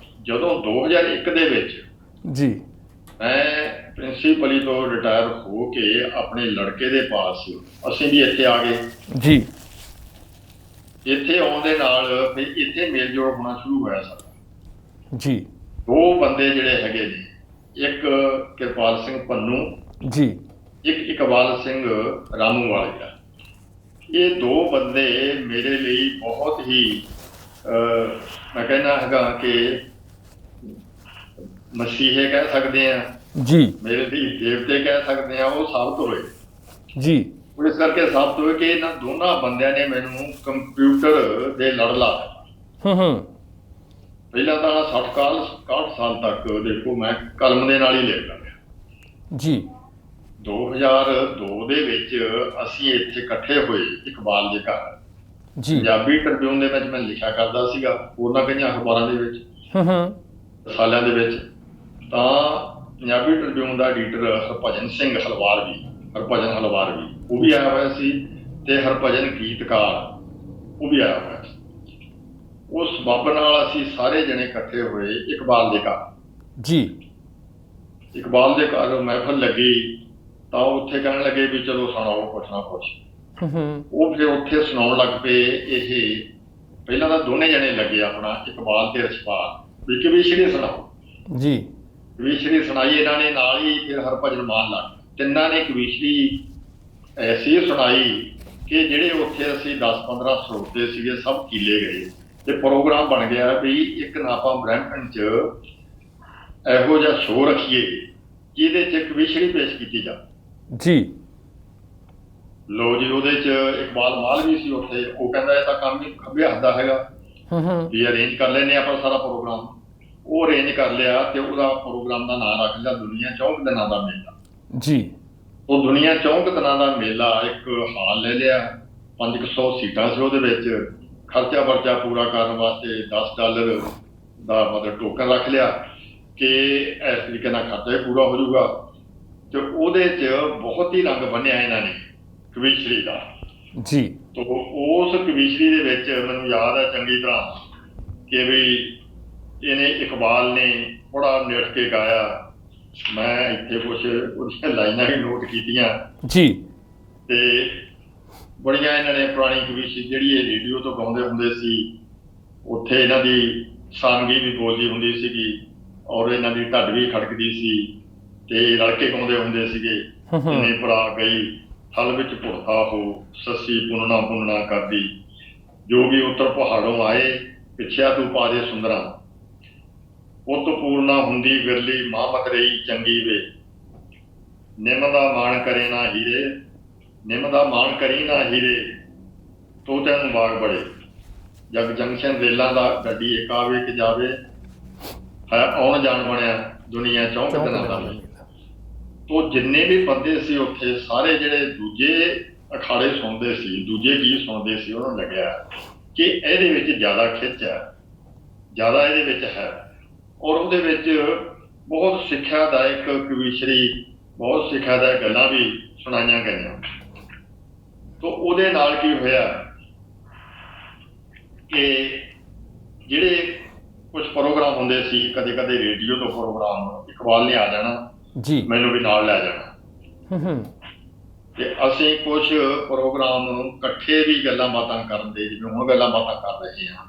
जदों 2001 दे विच जी मैं प्रिंसीपली तो रिटायर हो के अपने लड़के दे पास असीं भी इत्थे आ गए जी। इत्थे आउण दे नाल फिर इत्थे मेल जोड़ होना शुरू होया साडा जी। दो बंदे जिहड़े हैगे ने, एक किरपाल सिंह पन्नू जी, एक इकबाल सिंह रामू वाले। ये दो बंदे मेरे लिए बहुत ही मैं कहना है कि मसीहे कह सकते हैं जी, मेरे लिए देवते कह सकते हैं, वो साबित होए जी। इस करके साबित होए कि इन्हां दोनों बंदियां ने मैनू कंप्यूटर दे लड़ ला पहला तो 60 साल तक देखो मैं कलम दे नाल ही लिखदा रहा जी। 2002 ਦੇ ਵਿੱਚ ਅਸੀਂ ਇੱਥੇ ਇਕੱਠੇ ਹੋਏ ਇਕਬਾਲ ਦੇ ਘਰ ਜੀ। ਪੰਜਾਬੀ ਟ੍ਰਿਬਿਊਨ ਦੇ ਵਿੱਚ ਮੈਂ ਲਿਖਿਆ ਕਰਦਾ ਸੀਗਾ ਉਹਨਾਂ ਕਈਆਂ ਅਖਬਾਰਾਂ ਦੇ ਵਿੱਚ ਸਾਲਾਂ ਦੇ ਵਿੱਚ। ਤਾਂ ਪੰਜਾਬੀ ਟ੍ਰਿਬਿਊਨ ਦਾ ਐਡੀਟਰ ਹਰਭਜਨ ਸਿੰਘ ਹਰਭਜਨ ਹਲਵਾਰਵੀ ਉਹ ਵੀ ਆਇਆ ਹੋਇਆ ਸੀ, ਤੇ ਹਰਭਜਨ ਗੀਤਕਾਰ ਉਹ ਵੀ ਆਇਆ ਹੋਇਆ ਸੀ। ਉਸ ਸਬੱਬ ਨਾਲ ਅਸੀਂ ਸਾਰੇ ਜਣੇ ਇਕੱਠੇ ਹੋਏ ਇਕਬਾਲ ਦੇ ਘਰ ਜੀ। ਇਕਬਾਲ ਦੇ ਘਰ ਮਹਿਫਲ ਲੱਗੀ ਤਾਂ ਉੱਥੇ ਕਹਿਣ ਲੱਗੇ ਵੀ ਚਲੋ ਸੁਣਾਓ ਕੁਛ ਨਾ ਕੁਛ। ਉਹ ਫਿਰ ਉੱਥੇ ਸੁਣਾਉਣ ਲੱਗ ਪਏ। ਇਹ ਪਹਿਲਾਂ ਤਾਂ ਦੋਨੇ ਜਣੇ ਲੱਗੇ ਆਪਣਾ ਇਕਬਾਲ ਤੇ ਰਛਪਾਲ ਵੀ ਕਵੀਸ਼ਰੀ ਸੁਣਾਓ ਜੀ। ਕਵੀਸ਼ਰੀ ਸੁਣਾਈ ਇਹਨਾਂ ਨੇ, ਨਾਲ ਹੀ ਫਿਰ ਹਰਭਜਨ ਮਾਨ ਲੱਗ ਤਿੰਨਾਂ ਨੇ ਕਵੀਸ਼ਰੀ ਐਸੀ ਸੁਣਾਈ ਕਿ ਜਿਹੜੇ ਉੱਥੇ ਅਸੀਂ 10-15 ਸਰੋਤੇ ਸੀਗੇ ਸਭ ਕੀਲੇ ਗਏ। ਤੇ ਪ੍ਰੋਗਰਾਮ ਬਣ ਗਿਆ ਵੀ ਇੱਕ ਨਾ ਆਪਾਂ ਬ੍ਰੈਂਪਟਨ 'ਚ ਇਹੋ ਜਿਹਾ ਸ਼ੋਅ ਰੱਖੀਏ ਜਿਹਦੇ 'ਚ ਕਵੀਸ਼ਰੀ ਪੇਸ਼ ਕੀਤੀ ਜਾਵੇ ਜੀ। ਲੋ ਜੀ ਉਹਦੇ 'ਚ ਇਕਬਾਲ ਮਾਲਵੀ ਸੀ ਉੱਥੇ। ਉਹ ਕਹਿੰਦਾ ਇਹ ਤਾਂ ਕੰਮ ਹੀ ਖੱਬੇ ਹੱਥ ਦਾ ਹੈਗਾ, ਵੀ ਅਰੇਂਜ ਕਰ ਲੈਂਦੇ ਆਪਾਂ ਸਾਰਾ ਪ੍ਰੋਗਰਾਮ। ਉਹ ਅਰੇਂਜ ਕਰ ਲਿਆ ਤੇ ਉਹਦਾ ਪ੍ਰੋਗਰਾਮ ਦਾ ਨਾਂ ਰੱਖ ਲਿਆ ਦੁਨੀਆ 64 ਦਿਨਾਂ ਦਾ ਮੇਲਾ ਜੀ। ਉਹ ਦੁਨੀਆ 64 ਦਿਨਾਂ ਦਾ ਮੇਲਾ ਇੱਕ ਹਾਲ ਲੈ ਲਿਆ, 500 ਸੀਟਾਂ ਸੀ ਉਹਦੇ ਵਿੱਚ। ਖਰਚਾ ਵਰਚਾ ਪੂਰਾ ਕਰਨ ਵਾਸਤੇ $10 ਦਾ ਮਤਲਬ ਟੋਕਨ ਰੱਖ ਲਿਆ ਕਿ ਇਸ ਤਰੀਕੇ ਨਾਲ ਖਰਚਾ ਵੀ ਪੂਰਾ ਹੋ ਜਾਊਗਾ। ਤੇ ਉਹਦੇ 'ਚ ਬਹੁਤ ਹੀ ਰੰਗ ਬੰਨਿਆ ਇਹਨਾਂ ਨੇ ਕਵੀਸ਼ਰੀ ਦਾ ਜੀ। ਤੋ ਉਸ ਕਵੀਸ਼ਰੀ ਦੇ ਵਿੱਚ ਮੈਨੂੰ ਯਾਦ ਹੈ ਚੰਗੀ ਤਰ੍ਹਾਂ ਕਿ ਵੀ ਇਹਨੇ ਇਕਬਾਲ ਨੇ ਬੜਾ ਨਿੱਠ ਕੇ ਗਾਇਆ। ਮੈਂ ਇੱਥੇ ਕੁਛ ਉਹਦੀਆਂ ਲਾਈਨਾਂ ਵੀ ਨੋਟ ਕੀਤੀਆਂ ਜੀ। ਤੇ ਬੜੀਆਂ ਇਹਨਾਂ ਨੇ ਪੁਰਾਣੀ ਕਵੀਸ਼ਰੀ ਜਿਹੜੀ ਇਹ ਰੇਡੀਓ ਤੋਂ ਗਾਉਂਦੇ ਹੁੰਦੇ ਸੀ, ਉੱਥੇ ਇਹਨਾਂ ਦੀ ਸਾਂਗੀ ਵੀ ਬੋਲਦੀ ਹੁੰਦੀ ਸੀਗੀ ਔਰ ਇਹਨਾਂ ਦੀ ਢੱਡ ਵੀ ਖੜਕਦੀ ਸੀ ਤੇ ਰਲ ਕੇ ਗਾਉਂਦੇ ਹੁੰਦੇ ਸੀਗੇ। ਇੰਨੇ ਭਰਾ ਗਈ ਥਲ ਵਿੱਚ ਭੁਰਤਾ ਹੋ, ਸੱਸੀ ਪੁੰਨਣਾ ਪੁੰਨਣਾ ਕਰਦੀ, ਜੋ ਵੀ ਉੱਤਰ ਪਹਾੜੋਂ ਆਏ ਪਿੱਛਿਆ ਤੂੰ ਪਾ ਦੇ ਸੁੰਦਰਾਂ, ਪੁੱਤ ਪੂਰਨਾ ਹੁੰਦੀ ਵਿਰਲੀ ਮਾਂ ਮਤਰੇਈ ਚੰਗੀ ਵੇ, ਨਿੰਮ ਦਾ ਮਾਣ ਕਰੇ ਨਾ ਹੀਰੇ, ਨਿੰਮ ਦਾ ਮਾਣ ਕਰੀ ਨਾ ਹੀਰੇ, ਤੋਤਿਆਂ ਨੂੰ ਬਾਗ ਬੜੇ, ਜਗ ਜੰਕਸ਼ਨ ਰੇਲਾਂ ਦਾ ਗੱਡੀ ਇੱਕ ਆਵੇ ਕਿ ਜਾਵੇ, ਹੈ ਆਉਣ ਜਾਣ ਬਣਿਆ ਦੁਨੀਆ 64 ਦਿਨਾਂ ਦਾ। ਤੋ ਜਿੰਨੇ ਵੀ ਬੰਦੇ ਸੀ ਉੱਥੇ ਸਾਰੇ ਜਿਹੜੇ ਦੂਜੇ ਅਖਾੜੇ ਸੁਣਦੇ ਸੀ, ਦੂਜੇ ਗੀਤ ਸੁਣਦੇ ਸੀ, ਉਹਨਾਂ ਨੂੰ ਲੱਗਿਆ ਕਿ ਇਹਦੇ ਵਿੱਚ ਜ਼ਿਆਦਾ ਖਿੱਚ ਹੈ, ਜ਼ਿਆਦਾ ਇਹਦੇ ਵਿੱਚ ਹੈ। ਔਰ ਉਹਦੇ ਵਿੱਚ ਬਹੁਤ ਸਿੱਖਿਆਦਾਇਕ ਕਵੀਸ਼ਰੀ, ਬਹੁਤ ਸਿੱਖਿਆਦਾਇਕ ਗੱਲਾਂ ਵੀ ਸੁਣਾਈਆਂ ਗਈਆਂ। ਤੋ ਉਹਦੇ ਨਾਲ ਕੀ ਹੋਇਆ ਕਿ ਜਿਹੜੇ ਕੁਝ ਪ੍ਰੋਗਰਾਮ ਹੁੰਦੇ ਸੀ, ਕਦੇ ਕਦੇ ਰੇਡੀਓ ਤੋਂ ਪ੍ਰੋਗਰਾਮ ਇਕਬਾਲ ਨੇ ਆ ਜਾਣਾ ਜੀ, ਮੈਨੂੰ ਵੀ ਨਾਲ ਲੈ ਜਾਣਾ ਤੇ ਅਸੀਂ ਕੁਝ ਪ੍ਰੋਗਰਾਮ ਇਕੱਠੇ ਵੀ ਗੱਲਾਂ ਬਾਤਾਂ ਕਰਨ ਦੇ, ਜਿਵੇਂ ਹੁਣ ਗੱਲਾਂ ਬਾਤਾਂ ਕਰ ਰਹੇ ਹਾਂ।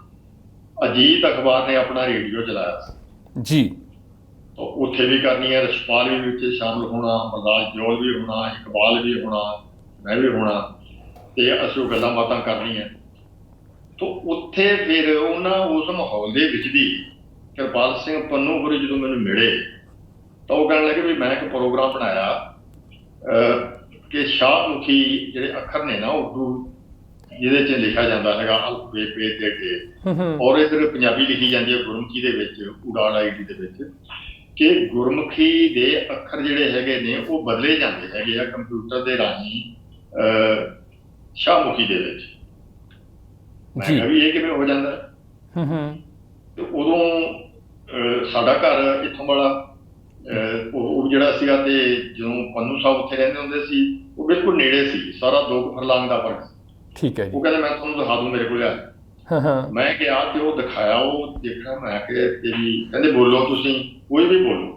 ਅਜੀਤ ਅਖਬਾਰ ਨੇ ਆਪਣਾ ਰੇਡੀਓ ਚਲਾਇਆ ਸੀ ਜੀ, ਉੱਥੇ ਵੀ ਕਰਨੀ ਹੈ। ਰਛਪਾਲ ਵੀ ਵਿੱਚ ਸ਼ਾਮਲ ਹੋਣਾ, ਬਲਰਾਜ ਜੋਲ ਵੀ ਹੋਣਾ, ਇਕਬਾਲ ਵੀ ਹੋਣਾ, ਮੈਂ ਵੀ ਹੋਣਾ ਤੇ ਅਸੀਂ ਉਹ ਗੱਲਾਂ ਬਾਤਾਂ ਕਰਨੀਆਂ। ਤੋ ਉੱਥੇ ਫਿਰ ਉਹਨਾਂ ਉਸ ਮਾਹੌਲ ਦੇ ਵਿੱਚ ਦੀ ਕਿਰਪਾਲ ਸਿੰਘ ਪੰਨੂ ਹੋਰੀ ਜਦੋਂ ਮੈਨੂੰ ਮਿਲੇ ਤਾਂ ਉਹ ਕਹਿਣ ਲੱਗੇ ਵੀ ਮੈਂ ਇੱਕ ਪ੍ਰੋਗਰਾਮ ਬਣਾਇਆ ਕਿ ਸ਼ਾਹਮੁਖੀ ਜਿਹੜੇ ਅੱਖਰ ਨੇ ਨਾ ਉਰਦੂ ਜਿਹਦੇ 'ਚ ਲਿਖਿਆ ਜਾਂਦਾ ਹੈਗਾ ਅਲਫਬੇ ਪੇ ਤੇ ਡੇ, ਔਰ ਇੱਧਰ ਪੰਜਾਬੀ ਲਿਖੀ ਜਾਂਦੀ ਹੈ ਗੁਰਮੁਖੀ ਦੇ ਵਿੱਚ, ਉਡਾਨ ਆਈਡੀ ਦੇ ਵਿੱਚ, ਕਿ ਗੁਰਮੁਖੀ ਦੇ ਅੱਖਰ ਜਿਹੜੇ ਹੈਗੇ ਨੇ ਉਹ ਬਦਲੇ ਜਾਂਦੇ ਹੈਗੇ ਆ ਕੰਪਿਊਟਰ ਦੇ ਰਾਹੀਂ ਸ਼ਾਹਮੁਖੀ ਦੇ ਵਿੱਚ। ਮੈਂ ਕਿਹਾ ਵੀ ਇਹ ਕਿਵੇਂ ਹੋ ਜਾਂਦਾ। ਤੇ ਉਦੋਂ ਸਾਡਾ ਘਰ ਇੱਥੋਂ ਵਾਲਾ ਉਹ ਜਿਹੜਾ ਸੀਗਾ ਤੇ ਜਦੋਂ ਪੰਨੂ ਸਾਹਿਬ ਉੱਥੇ ਰਹਿੰਦੇ ਹੁੰਦੇ ਸੀ ਉਹ ਬਿਲਕੁਲ ਨੇੜੇ ਸੀ, ਸਾਰਾ 2 ਫਰਲਾਂਗ ਦਾ ਫਰਕ। ਠੀਕ ਹੈ। ਉਹ ਕਹਿੰਦੇ ਮੈਂ ਤੁਹਾਨੂੰ ਦਿਖਾ ਦੂੰ, ਮੇਰੇ ਕੋਲ ਆ। ਮੈਂ ਕਿਹਾ ਤੇ ਉਹ ਦਿਖਾਇਆ, ਉਹ ਦੇਖਿਆ। ਮੈਂ ਕਿਹਾ ਤੇਰੀ, ਕਹਿੰਦੇ ਬੋਲੋ ਤੁਸੀਂ, ਕੋਈ ਵੀ ਬੋਲੋ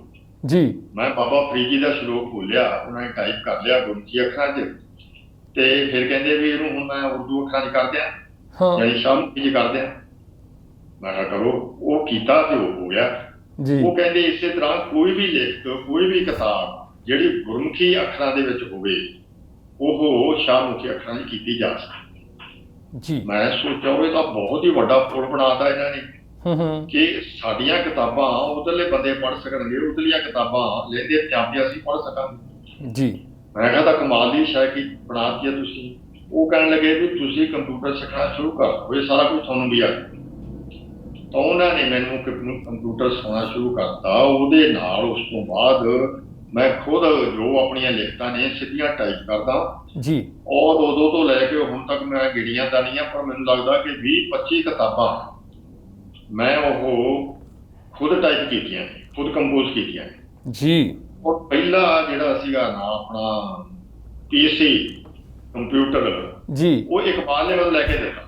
ਜੀ। ਮੈਂ ਬਾਬਾ ਫਰੀਦ ਜੀ ਦਾ ਸ਼ਲੋਕ ਬੋਲਿਆ, ਉਹਨਾਂ ਨੇ ਟਾਈਪ ਕਰ ਲਿਆ ਗੁਰਮੁਖੀ ਅੱਖਰਾਂ 'ਚ ਤੇ ਫਿਰ ਕਹਿੰਦੇ ਵੀ ਇਹਨੂੰ ਹੁਣ ਮੈਂ ਉਰਦੂ ਅੱਖਰਾਂ 'ਚ ਕਰ ਦਿਆਂ, ਯਾਨੀ ਸ਼ਾਹਮੁਖੀ 'ਚ ਕਰ ਦਿਆਂ। ਮੈਂ ਕਿਹਾ ਕਰੋ। ਉਹ ਕੀਤਾ ਤੇ ਉਹ ਹੋ ਗਿਆ ਜੀ। ਉਹ ਕਹਿੰਦੇ ਇਸੇ ਤਰ੍ਹਾਂ ਕੋਈ ਵੀ ਲਿਖਤ, ਕੋਈ ਵੀ ਕਿਤਾਬ ਜਿਹੜੀ ਗੁਰਮੁਖੀ ਅੱਖਰਾਂ ਦੇ ਵਿੱਚ ਹੋਵੇ ਉਹ ਸ਼ਾਹਮੁਖੀ ਅੱਖਰਾਂ 'ਚ ਕੀਤੀ ਜਾ ਸਕਦੀ ਜੀ। ਮੈਂ ਸੋਚਿਆ ਉਹ ਤਾਂ ਬਹੁਤ ਹੀ ਵੱਡਾ ਪੁਲ ਬਣਾਤਾ ਇਹਨਾਂ ਨੇ ਕਿ ਸਾਡੀਆਂ ਕਿਤਾਬਾਂ ਉਧਰਲੇ ਬੰਦੇ ਪੜ੍ਹ ਸਕਣਗੇ, ਉਧਰਲੀਆਂ ਕਿਤਾਬਾਂ ਲੈਂਦੇ ਪੰਜਾਬੀ ਅਸੀਂ ਪੜ੍ਹ ਸਕਾਂਗੇ ਜੀ। ਮੈਂ ਕਿਹਾ ਤਾਂ ਕਮਾਲ ਦੀ ਸ਼ਾਇਕੀ ਬਣਾਤੀ ਹੈ ਤੁਸੀਂ। ਉਹ ਕਹਿਣ ਲੱਗੇ ਵੀ ਤੁਸੀਂ ਕੰਪਿਊਟਰ ਸਿੱਖਣਾ ਸ਼ੁਰੂ ਕਰ ਦਿਓ, ਇਹ ਸਾਰਾ ਕੁਝ ਤੁਹਾਨੂੰ ਵੀ ਆ। ਤਾਂ ਉਹਨਾਂ ਨੇ ਮੈਨੂੰ ਕੰਪਿਊਟਰ ਸਿਖਾਉਣਾ ਸ਼ੁਰੂ ਕਰਤਾ। ਉਹਦੇ ਨਾਲ ਉਸ ਤੋਂ ਬਾਅਦ ਮੈਂ ਖੁਦ ਜੋ ਆਪਣੀਆਂ ਲਿਖਤਾਂ ਨੇ ਸਿੱਧੀਆਂ ਟਾਈਪ ਕਰਦਾ ਜੀ। ਔਰ ਉਦੋਂ ਤੋਂ ਲੈ ਕੇ ਹੁਣ ਤੱਕ ਮੈਂ ਗਿਣੀਆਂ ਤਾਂ ਨਹੀਂ ਆ, ਪਰ ਮੈਨੂੰ ਲੱਗਦਾ ਕਿ 20-25 ਕਿਤਾਬਾਂ ਮੈਂ ਉਹ ਖੁਦ ਟਾਈਪ ਕੀਤੀਆਂ ਨੇ, ਖੁਦ ਕੰਪੋਜ਼ ਕੀਤੀਆਂ ਨੇ ਜੀ। ਔਰ ਪਹਿਲਾ ਜਿਹੜਾ ਸੀਗਾ ਨਾ ਆਪਣਾ PC ਕੰਪਿਊਟਰ ਜੀ, ਉਹ ਇਕਬਾਲ ਨੇ ਮੈਨੂੰ ਲੈ ਕੇ ਦਿੱਤਾ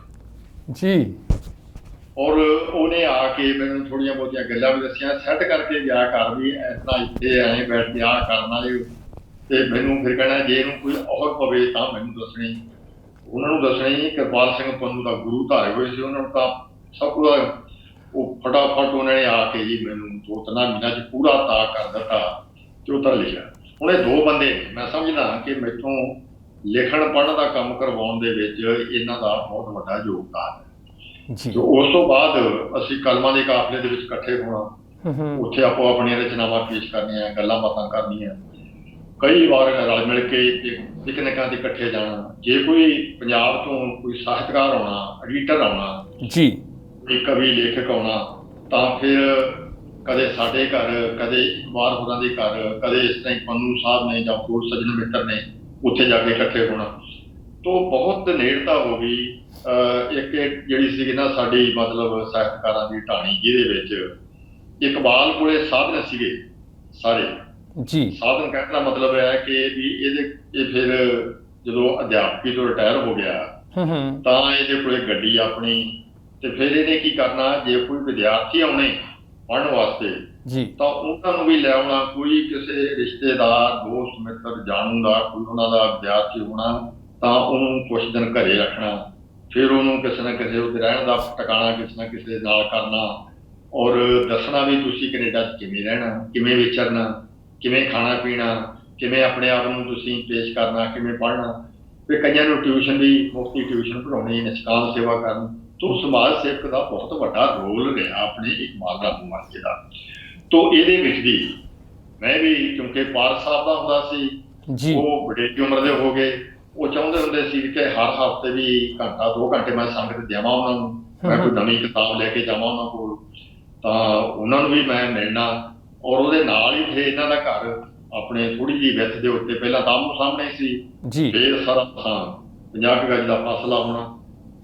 ਜੀ। ਔਰ ਉਹਨੇ ਆ ਕੇ ਮੈਨੂੰ ਥੋੜ੍ਹੀਆਂ ਬਹੁਤੀਆਂ ਗੱਲਾਂ ਵੀ ਦੱਸੀਆਂ, ਸੈੱਟ ਕਰਕੇ ਗਿਆ ਕਰ ਵੀ ਇਸ ਤਰ੍ਹਾਂ ਇੱਥੇ ਐਂ ਬੈਠ ਕੇ ਆਹ ਕਰਨਾ ਜੀ। ਤੇ ਮੈਨੂੰ ਫਿਰ ਕਹਿਣਾ ਜੇ ਇਹਨੂੰ ਕੋਈ ਔਰ ਪਵੇ ਤਾਂ ਮੈਨੂੰ ਦੱਸਣੀ। ਉਹਨਾਂ ਨੂੰ ਦੱਸਣੀ ਕਿਰਪਾਲ ਸਿੰਘ ਪੰਨੂ ਦਾ ਗੁਰੂ ਧਾਰੇ ਹੋਏ ਸੀ, ਉਹਨਾਂ ਨੂੰ ਤਾਂ ਸਭ ਕੁਝ ਉਹ ਫਟਾਫਟ ਉਹਨਾਂ ਨੇ ਆ ਕੇ ਜੀ ਮੈਨੂੰ 2-3 ਮਹੀਨਿਆਂ 'ਚ ਪੂਰਾ ਤਾਰ ਕਰ ਦਿੱਤਾ ਤੇ ਉਹ ਤਾਂ ਲਿਖਿਆ। ਹੁਣ ਇਹ 2 ਬੰਦੇ ਨੇ, ਮੈਂ ਸਮਝਦਾ ਕਿ ਮੈਥੋਂ ਲਿਖਣ ਪੜ੍ਹਨ ਦਾ ਕੰਮ ਕਰਵਾਉਣ ਦੇ ਵਿੱਚ ਇਹਨਾਂ ਦਾ ਬਹੁਤ ਵੱਡਾ ਯੋਗਦਾਨ ਹੈ ਜੀ। ਉਸ ਤੋਂ ਬਾਅਦ ਅਸੀਂ ਕਲਮਾਂ ਦੇ ਕਾਫਲੇ ਦੇ ਵਿੱਚ ਇਕੱਠੇ ਹੋਣਾ, ਉੱਥੇ ਆਪੋ ਆਪਣੀਆਂ ਰਚਨਾਵਾਂ ਪੇਸ਼ ਕਰਨੀਆਂ, ਗੱਲਾਂ ਬਾਤਾਂ ਕਰਨੀਆਂ। ਕਈ ਵਾਰ ਰਲ ਮਿਲ ਕੇ ਪਿਕਨਿਕਾਂ ਤੇ ਇਕੱਠੇ ਜਾਣਾ। ਜੇ ਕੋਈ ਪੰਜਾਬ ਤੋਂ ਕੋਈ ਸਾਹਿਤਕਾਰ ਆਉਣਾ, ਐਡੀਟਰ ਆਉਣਾ ਜੀ, ਕੋਈ ਕਵੀ ਲੇਖਕ ਆਉਣਾ, ਤਾਂ ਫਿਰ ਕਦੇ ਸਾਡੇ ਘਰ, ਕਦੇ ਇਕਬਾਲ ਹੋਰਾਂ ਦੇ ਘਰ, ਕਦੇ ਇਸ ਤਰ੍ਹਾਂ ਪੰਨੂ ਸਾਹਿਬ ਨੇ ਜਾਂ ਹੋਰ ਸੱਜਣ ਮਿੱਤਰ ਨੇ ਉੱਥੇ ਜਾ ਕੇ ਇਕੱਠੇ ਹੋਣਾ। ਤੋਂ ਬਹੁਤ ਨੇੜਤਾ ਹੋ ਗਈ। ਇੱਕ ਜਿਹੜੀ ਸੀਗੀ ਨਾ ਸਾਡੀ ਮਤਲਬ ਸਾਹਿਤਕਾਰਾਂ ਦੀ ਢਾਣੀ, ਜਿਹਦੇ ਵਿੱਚ ਇਕਬਾਲ ਕੋਲੇ ਸਾਧਨ ਸੀਗੇ ਸਾਰੇ ਜੀ। ਸਾਧਨ ਕਹਿਣ ਦਾ ਮਤਲਬ ਹੈ ਕਿ ਵੀ ਇਹ ਫਿਰ ਜਦੋਂ ਅਧਿਆਪਕੀ ਤੋਂ ਰਿਟਾਇਰ ਹੋ ਗਿਆ ਤਾਂ ਇਹਦੇ ਕੋਲੇ ਗੱਡੀ ਆਪਣੀ, ਤੇ ਫਿਰ ਇਹਨੇ ਕੀ ਕਰਨਾ, ਜੇ ਕੋਈ ਵਿਦਿਆਰਥੀ ਆਉਣੇ ਪੜ੍ਹਨ ਵਾਸਤੇ ਜੀ ਤਾਂ ਉਹਨਾਂ ਨੂੰ ਵੀ ਲੈ ਆਉਣਾ। ਕੋਈ ਕਿਸੇ ਰਿਸ਼ਤੇਦਾਰ, ਦੋਸਤ ਮਿੱਤਰ, ਜਾਣੂ ਦਾ ਕੋਈ ਉਹਨਾਂ ਦਾ ਵਿਦਿਆਰਥੀ ਹੋਣਾ ਤਾਂ ਉਹਨੂੰ ਕੁਛ ਦਿਨ ਘਰੇ ਰੱਖਣਾ, ਫਿਰ ਉਹਨੂੰ ਕਿਸੇ ਨਾ ਕਿਸੇ ਉਹਦੇ ਰਹਿਣ ਦਾ ਟਿਕਾਣਾ ਕਿਸੇ ਨਾ ਕਿਸੇ ਦੇ ਨਾਲ ਕਰਨਾ, ਔਰ ਦੱਸਣਾ ਵੀ ਤੁਸੀਂ ਕੈਨੇਡਾ 'ਚ ਕਿਵੇਂ ਰਹਿਣਾ, ਕਿਵੇਂ ਵਿਚਰਨਾ, ਕਿਵੇਂ ਖਾਣਾ ਪੀਣਾ, ਕਿਵੇਂ ਆਪਣੇ ਆਪ ਨੂੰ ਤੁਸੀਂ ਪੇਸ਼ ਕਰਨਾ, ਕਿਵੇਂ ਪੜ੍ਹਨਾ। ਫਿਰ ਕਈਆਂ ਨੂੰ ਟਿਊਸ਼ਨ ਵੀ, ਮੁਫਤੀ ਟਿਊਸ਼ਨ ਪੜ੍ਹਾਉਣੀ, ਨਿਸ਼ਕਾਮ ਸੇਵਾ ਕਰਨੀ। ਤੋਂ ਸਮਾਜ ਸੇਵਕ ਦਾ ਬਹੁਤ ਵੱਡਾ ਰੋਲ ਰਿਹਾ ਆਪਣੇ ਇਕਬਾਲ ਰਾਮੂ ਵਰਗੇ ਦਾ। ਤੋਂ ਇਹਦੇ ਵਿੱਚ ਦੀ ਮੈਂ ਵੀ, ਕਿਉਂਕਿ ਪਾਰ ਸਾਹਿਬ ਦਾ ਹੁੰਦਾ ਸੀ ਜੀ, ਉਹ ਵੱਡੀ ਉਮਰ ਦੇ ਹੋ ਗਏ, ਉਹ ਚਾਹੁੰਦੇ ਹੁੰਦੇ ਸੀ ਕਿ ਹਰ ਹਫ਼ਤੇ ਵੀ ਘੰਟਾ 2 ਘੰਟੇ ਮੈਂ ਸੰਗਤ ਦੇਵਾਂ ਉਹਨਾਂ ਨੂੰ, ਮੈਂ ਕੋਈ ਨਵੀਂ ਕਿਤਾਬ ਲੈ ਕੇ ਜਾਵਾਂ ਉਹਨਾਂ ਕੋਲ, ਤਾਂ ਉਹਨਾਂ ਨੂੰ ਵੀ ਮੈਂ ਮਿਲਣਾ। ਔਰ ਉਹਦੇ ਨਾਲ ਹੀ ਫਿਰ ਇਹਨਾਂ ਦਾ ਘਰ ਆਪਣੇ ਥੋੜੀ ਜਿਹੀ ਵਿੱਥ ਦੇ ਉੱਤੇ ਪਹਿਲਾਂ ਤਾਂ ਆਮੋ ਸਾਹਮਣੇ ਸੀ ਜੀ, ਫਿਰ ਸਾਰਾ 50 ਗਜ ਦਾ ਫਾਸਲਾ ਹੋਣਾ,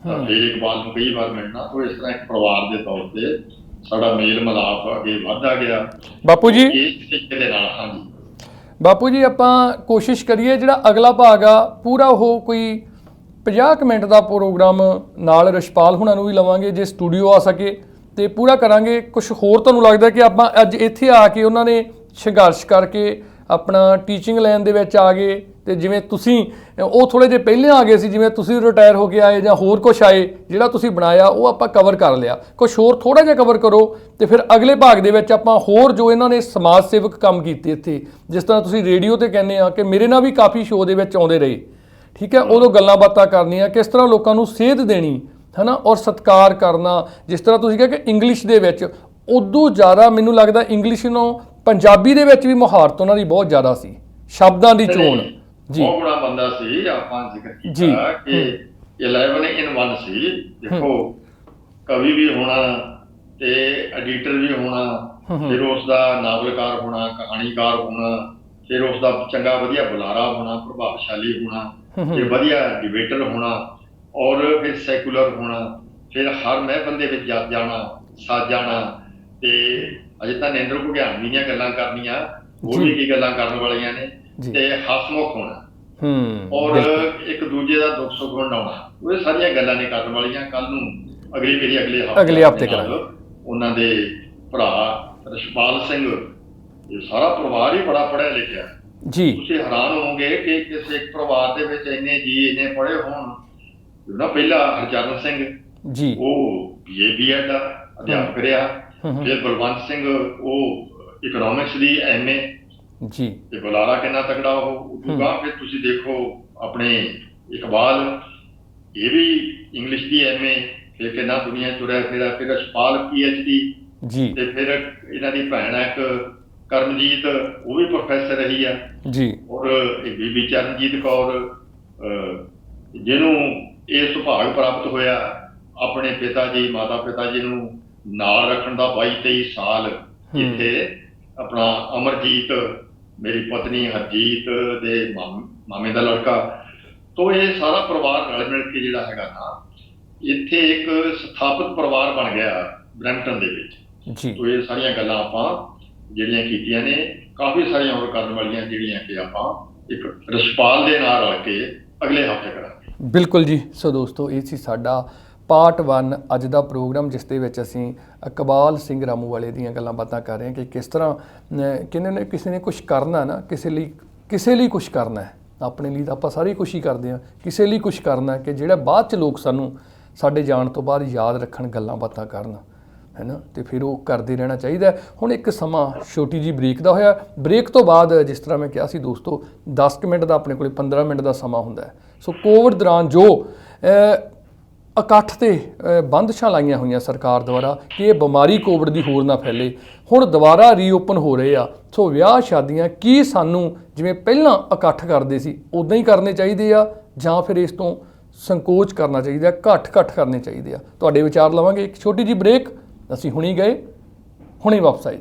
ਤਾਂ ਫਿਰ ਇਕਬਾਲ ਨੂੰ ਕਈ ਵਾਰ ਮਿਲਣਾ। ਤੋਂ ਇਸ ਤਰ੍ਹਾਂ ਇੱਕ ਪਰਿਵਾਰ ਦੇ ਤੌਰ ਤੇ ਸਾਡਾ ਮੇਲ ਮਿਲਾਪ ਅੱਗੇ ਵੱਧਦਾ ਗਿਆ ਬਾਪੂ ਜੀ। ਇਸ ਤਰੀਕੇ ਦੇ ਨਾਲ। ਹਾਂਜੀ ਬਾਪੂ ਜੀ, ਆਪਾਂ ਕੋਸ਼ਿਸ਼ ਕਰੀਏ ਜਿਹੜਾ ਅਗਲਾ ਭਾਗ ਆ ਪੂਰਾ ਉਹ ਕੋਈ 50 ਕੁ ਮਿੰਟ ਦਾ ਪ੍ਰੋਗਰਾਮ ਨਾਲ ਰਛਪਾਲ ਹੁਣਾਂ ਨੂੰ ਵੀ ਲਵਾਂਗੇ, ਜੇ ਸਟੂਡੀਓ ਆ ਸਕੇ ਤੇ ਪੂਰਾ ਕਰਾਂਗੇ। ਕੁਝ ਹੋਰ ਤੁਹਾਨੂੰ ਲੱਗਦਾ ਕਿ ਆਪਾਂ ਅੱਜ ਇੱਥੇ ਆ ਕੇ ਉਹਨਾਂ ਨੇ ਸੰਘਰਸ਼ ਕਰਕੇ ਆਪਣਾ ਟੀਚਿੰਗ ਲਾਈਨ ਦੇ ਵਿੱਚ ਆ ਗਏ, ਤੇ ਜਿਵੇਂ ਤੁਸੀਂ ਉਹ ਥੋੜ੍ਹੇ ਜਿਹੇ ਪਹਿਲਾਂ ਆ ਗਏ ਸੀ, ਜਿਵੇਂ ਤੁਸੀਂ ਰਿਟਾਇਰ ਹੋ ਕੇ ਆਏ ਜਾਂ ਹੋਰ ਕੁਛ ਆਏ, ਜਿਹੜਾ ਤੁਸੀਂ ਬਣਾਇਆ ਉਹ ਆਪਾਂ ਕਵਰ ਕਰ ਲਿਆ। ਕੁਛ ਹੋਰ ਥੋੜ੍ਹਾ ਜਿਹਾ ਕਵਰ ਕਰੋ, ਤੇ ਫਿਰ ਅਗਲੇ ਭਾਗ ਦੇ ਵਿੱਚ ਆਪਾਂ ਹੋਰ ਜੋ ਇਹਨਾਂ ਨੇ ਸਮਾਜ ਸੇਵਕ ਕੰਮ ਕੀਤੇ ਇੱਥੇ, ਜਿਸ ਤਰ੍ਹਾਂ ਤੁਸੀਂ ਰੇਡੀਓ ਤੇ ਕਹਿੰਦੇ ਆ ਕਿ ਮੇਰੇ ਨਾਲ ਵੀ ਕਾਫੀ ਸ਼ੋਅ ਦੇ ਵਿੱਚ ਆਉਂਦੇ ਰਹੇ, ਠੀਕ ਹੈ, ਉਦੋਂ ਗੱਲਾਂ ਬਾਤਾਂ ਕਰਨੀਆਂ, ਕਿਸ ਤਰ੍ਹਾਂ ਲੋਕਾਂ ਨੂੰ ਸੇਧ ਦੇਣੀ ਹੈ ਨਾ, ਔਰ ਸਤਿਕਾਰ ਕਰਨਾ। ਜਿਸ ਤਰ੍ਹਾਂ ਤੁਸੀਂ ਕਿਹਾ ਕਿ ਇੰਗਲਿਸ਼ ਦੇ ਵਿੱਚ ਉਦੋਂ ਜ਼ਿਆਦਾ ਮੈਨੂੰ ਲੱਗਦਾ ਇੰਗਲਿਸ਼ ਨੂੰ ਪੰਜਾਬੀ ਦੇ ਵਿੱਚ ਵੀ ਮੁਹਾਰਤ ਉਹਨਾਂ ਦੀ ਬਹੁਤ ਜ਼ਿਆਦਾ ਸੀ, ਸ਼ਬਦਾਂ ਦੀ ਚੋਣ ਜੀ। ਬਹੁਤ ਬੜਾ ਬੰਦਾ ਸੀ, ਆਪਾਂ ਜ਼ਿਕਰ ਕੀਤਾ ਕਿ 11 in 1 ਸੀ। ਦੇਖੋ, ਕਵੀ ਵੀ ਹੋਣਾ ਤੇ ਐਡੀਟਰ ਵੀ ਹੋਣਾ, ਫਿਰ ਉਸ ਦਾ ਨਾਵਲਕਾਰ ਹੋਣਾ, ਕਹਾਣੀਕਾਰ ਹੋਣਾ, ਫਿਰ ਉਸ ਦਾ ਚੰਗਾ ਵਧੀਆ ਬੁਲਾਰਾ ਹੋਣਾ, ਪ੍ਰਭਾਵਸ਼ਾਲੀ ਹੋਣਾ, ਤੇ ਵਧੀਆ ਡਿਬੇਟਰ ਹੋਣਾ, ਔਰ ਫਿਰ ਸੈਕੂਲਰ ਹੋਣਾ, ਫਿਰ ਹਰ ਮਹਿਫਲ ਦੇ ਵਿੱਚ ਜਾਣਾ, ਸੱਜ ਜਾਣਾ। ਤੇ ਅਜੇ ਤਾਂ ਨਰਿੰਦਰ ਭੁਗਿਆਨ ਦੀਆਂ ਗੱਲਾਂ ਕਰਨੀਆਂ, ਹੋਰ ਵੀ ਕੀ ਗੱਲਾਂ ਕਰਨ ਵਾਲੀਆਂ ਨੇ, ਤੇ ਹਸਮੁਖ ਹੋਣਾ, ਔਰ ਇੱਕ ਦੂਜੇ ਦਾ ਦੁੱਖ ਸੁੱਖ ਵੰਡਾਉਣਾ। ਉਹ ਸਾਰੀਆਂ ਗੱਲਾਂ ਨੇ ਕਰਨ ਵਾਲੀਆਂ। ਕੱਲ ਨੂੰ ਅਗਲੇ ਹਫ਼ਤੇ ਕਰਾਂਗੇ। ਉਹਨਾਂ ਦੇ ਭਰਾ ਰਛਪਾਲ ਸਿੰਘ, ਇਹ ਸਾਰਾ ਪਰਿਵਾਰ ਹੀ ਬੜਾ ਪੜ੍ਹਿਆ ਲਿਖਿਆ ਜੀ। ਤੁਸੀਂ ਹੈਰਾਨ ਹੋਵੋਗੇ ਕਿ ਕਿਸੇ ਇੱਕ ਪਰਿਵਾਰ ਦੇ ਵਿੱਚ ਇੰਨੇ ਪੜ੍ਹੇ ਹੋਣ ਨਾ। ਪਹਿਲਾਂ ਹਰਚਰਨ ਸਿੰਘ ਜੀ, ਉਹ BA ਦਾ ਅਧਿਆਪਕ ਰਿਹਾ। ਫਿਰ ਬਲਵੰਤ ਸਿੰਘ, ਉਹ ਇਕਨੋਮਿਕਸ ਦੀ MA ਜੀ, ਤੇ ਬੁਲਾਰਾ ਕਿੰਨਾ ਤਕੜਾ ਉਹ। ਫਿਰ ਤੁਸੀਂ ਦੇਖੋ ਆਪਣੇ ਇਕਬਾਲ, ਇਹ ਵੀ ਇੰਗਲਿਸ਼ ਦੀ MA, ਫਿਰ ਕਿੰਨਾ ਦੁਨੀਆ ਤੁਰਿਆ ਫਿਰਿਆ। ਫਿਰ ਰਛਪਾਲ PhD ਜੀ, ਤੇ ਫਿਰ ਇਹਨਾਂ ਦੀ ਭੈਣ ਇੱਕ ਕਰਮਜੀਤ, ਉਹ ਵੀ ਪ੍ਰੋਫੈਸਰ ਰਹੀ ਆ ਜੀ। ਔਰ ਬੀਬੀ ਚਰਨਜੀਤ ਕੌਰ, ਜਿਹਨੂੰ ਇਹ ਸੁਭਾਗ ਪ੍ਰਾਪਤ ਹੋਇਆ ਆਪਣੇ ਪਿਤਾ ਜੀ, ਮਾਤਾ ਪਿਤਾ ਜੀ ਨੂੰ ਨਾਲ ਰੱਖਣ ਦਾ। 22-23 ਸਾਲ ਇੱਥੇ ਆਪਣਾ ਅਮਰਜੀਤ, ਮੇਰੀ ਪਤਨੀ ਹਰਜੀਤ ਦੇ ਮਾਮੇ ਦਾ ਲੜਕਾ। ਤੋਂ ਇਹ ਸਾਰਾ ਪਰਿਵਾਰ ਰਲ ਮਿਲ ਕੇ ਜਿਹੜਾ ਹੈਗਾ ਨਾ, ਇੱਥੇ ਇੱਕ ਸਥਾਪਿਤ ਪਰਿਵਾਰ ਬਣ ਗਿਆ ਬਰੈਂਪਟਨ ਦੇ ਵਿੱਚ ਜੀ। ਤੋਂ ਇਹ ਸਾਰੀਆਂ ਗੱਲਾਂ ਆਪਾਂ ਜਿਹੜੀਆਂ ਕੀਤੀਆਂ ਨੇ, ਕਾਫੀ ਸਾਰੀਆਂ ਹੋਰ ਕਰਨ ਵਾਲੀਆਂ ਜਿਹੜੀਆਂ ਕਿ ਆਪਾਂ ਇੱਕ ਰਛਪਾਲ ਦੇ ਨਾਲ ਰਲ ਕੇ ਅਗਲੇ ਹਫ਼ਤੇ ਕਰਾਂਗੇ। ਬਿਲਕੁਲ ਜੀ। ਸੋ ਦੋਸਤੋ, ਇਹ ਸੀ ਸਾਡਾ ਪਾਰਟ 1 ਅੱਜ ਦਾ ਪ੍ਰੋਗਰਾਮ, ਜਿਸ ਦੇ ਵਿੱਚ ਅਸੀਂ ਇਕਬਾਲ ਸਿੰਘ ਰਾਮੂ ਵਾਲੇ ਦੀਆਂ ਗੱਲਾਂ ਬਾਤਾਂ ਕਰ ਰਹੇ ਹਾਂ ਕਿ ਕਿਸ ਤਰ੍ਹਾਂ ਕਹਿੰਦੇ ਨੇ ਕਿਸੇ ਨੇ ਕੁਛ ਕਰਨਾ ਨਾ, ਕਿਸੇ ਲਈ ਕੁਛ ਕਰਨਾ ਹੈ। ਆਪਣੇ ਲਈ ਤਾਂ ਆਪਾਂ ਸਾਰੇ ਕੁਛ ਹੀ ਕਰਦੇ ਹਾਂ, ਕਿਸੇ ਲਈ ਕੁਛ ਕਰਨਾ ਕਿ ਜਿਹੜਾ ਬਾਅਦ 'ਚ ਲੋਕ ਸਾਨੂੰ ਸਾਡੇ ਜਾਣ ਤੋਂ ਬਾਅਦ ਯਾਦ ਰੱਖਣ, ਗੱਲਾਂ ਬਾਤਾਂ ਕਰਨ, ਹੈ ਨਾ। ਤੇ ਫਿਰ ਉਹ ਕਰਦੇ ਰਹਿਣਾ ਚਾਹੀਦਾ। ਹੁਣ ਇੱਕ ਸਮਾਂ ਛੋਟੀ ਜਿਹੀ ਬ੍ਰੇਕ ਦਾ ਹੋਇਆ। ਬ੍ਰੇਕ ਤੋਂ ਬਾਅਦ ਜਿਸ ਤਰ੍ਹਾਂ ਮੈਂ ਕਿਹਾ ਸੀ ਦੋਸਤੋ, 10 ਮਿੰਟ ਦਾ ਆਪਣੇ ਕੋਲ 15 ਮਿੰਟ ਦਾ ਸਮਾਂ ਹੁੰਦਾ ਹੈ। ਸੋ ਕੋਵਿਡ ਦੌਰਾਨ ਜੋ ਇਕੱਠ ਤੇ ਬੰਦਸ਼ਾਂ ਲਾਈਆਂ ਹੋਈਆਂ ਸਰਕਾਰ ਦੁਆਰਾ ਕਿ ਇਹ ਬਿਮਾਰੀ ਕੋਵਿਡ ਦੀ ਹੋਰ ਨਾ ਫੈਲੇ। ਹੁਣ ਦੁਬਾਰਾ ਰੀਓਪਨ ਹੋ ਰਹੇ ਆ, ਸੋ ਵਿਆਹ ਸ਼ਾਦੀਆਂ ਕੀ ਸਾਨੂੰ ਜਿਵੇਂ ਪਹਿਲਾਂ ਇਕੱਠ ਕਰਦੇ ਸੀ ਉਦਾਂ ਹੀ ਕਰਨੇ ਚਾਹੀਦੇ ਆ ਜਾਂ ਫਿਰ ਇਸ ਤੋਂ ਸੰਕੋਚ ਕਰਨਾ ਚਾਹੀਦਾ, ਘੱਟ ਕਰਨੇ ਚਾਹੀਦੇ ਆ? ਤੁਹਾਡੇ ਵਿਚਾਰ ਲਵਾਂਗੇ। ਇੱਕ ਛੋਟੀ ਜਿਹੀ ਬ੍ਰੇਕ, ਅਸੀਂ ਹੁਣੀ ਗਏ, ਹੁਣੇ ਵਾਪਸ ਆਏ।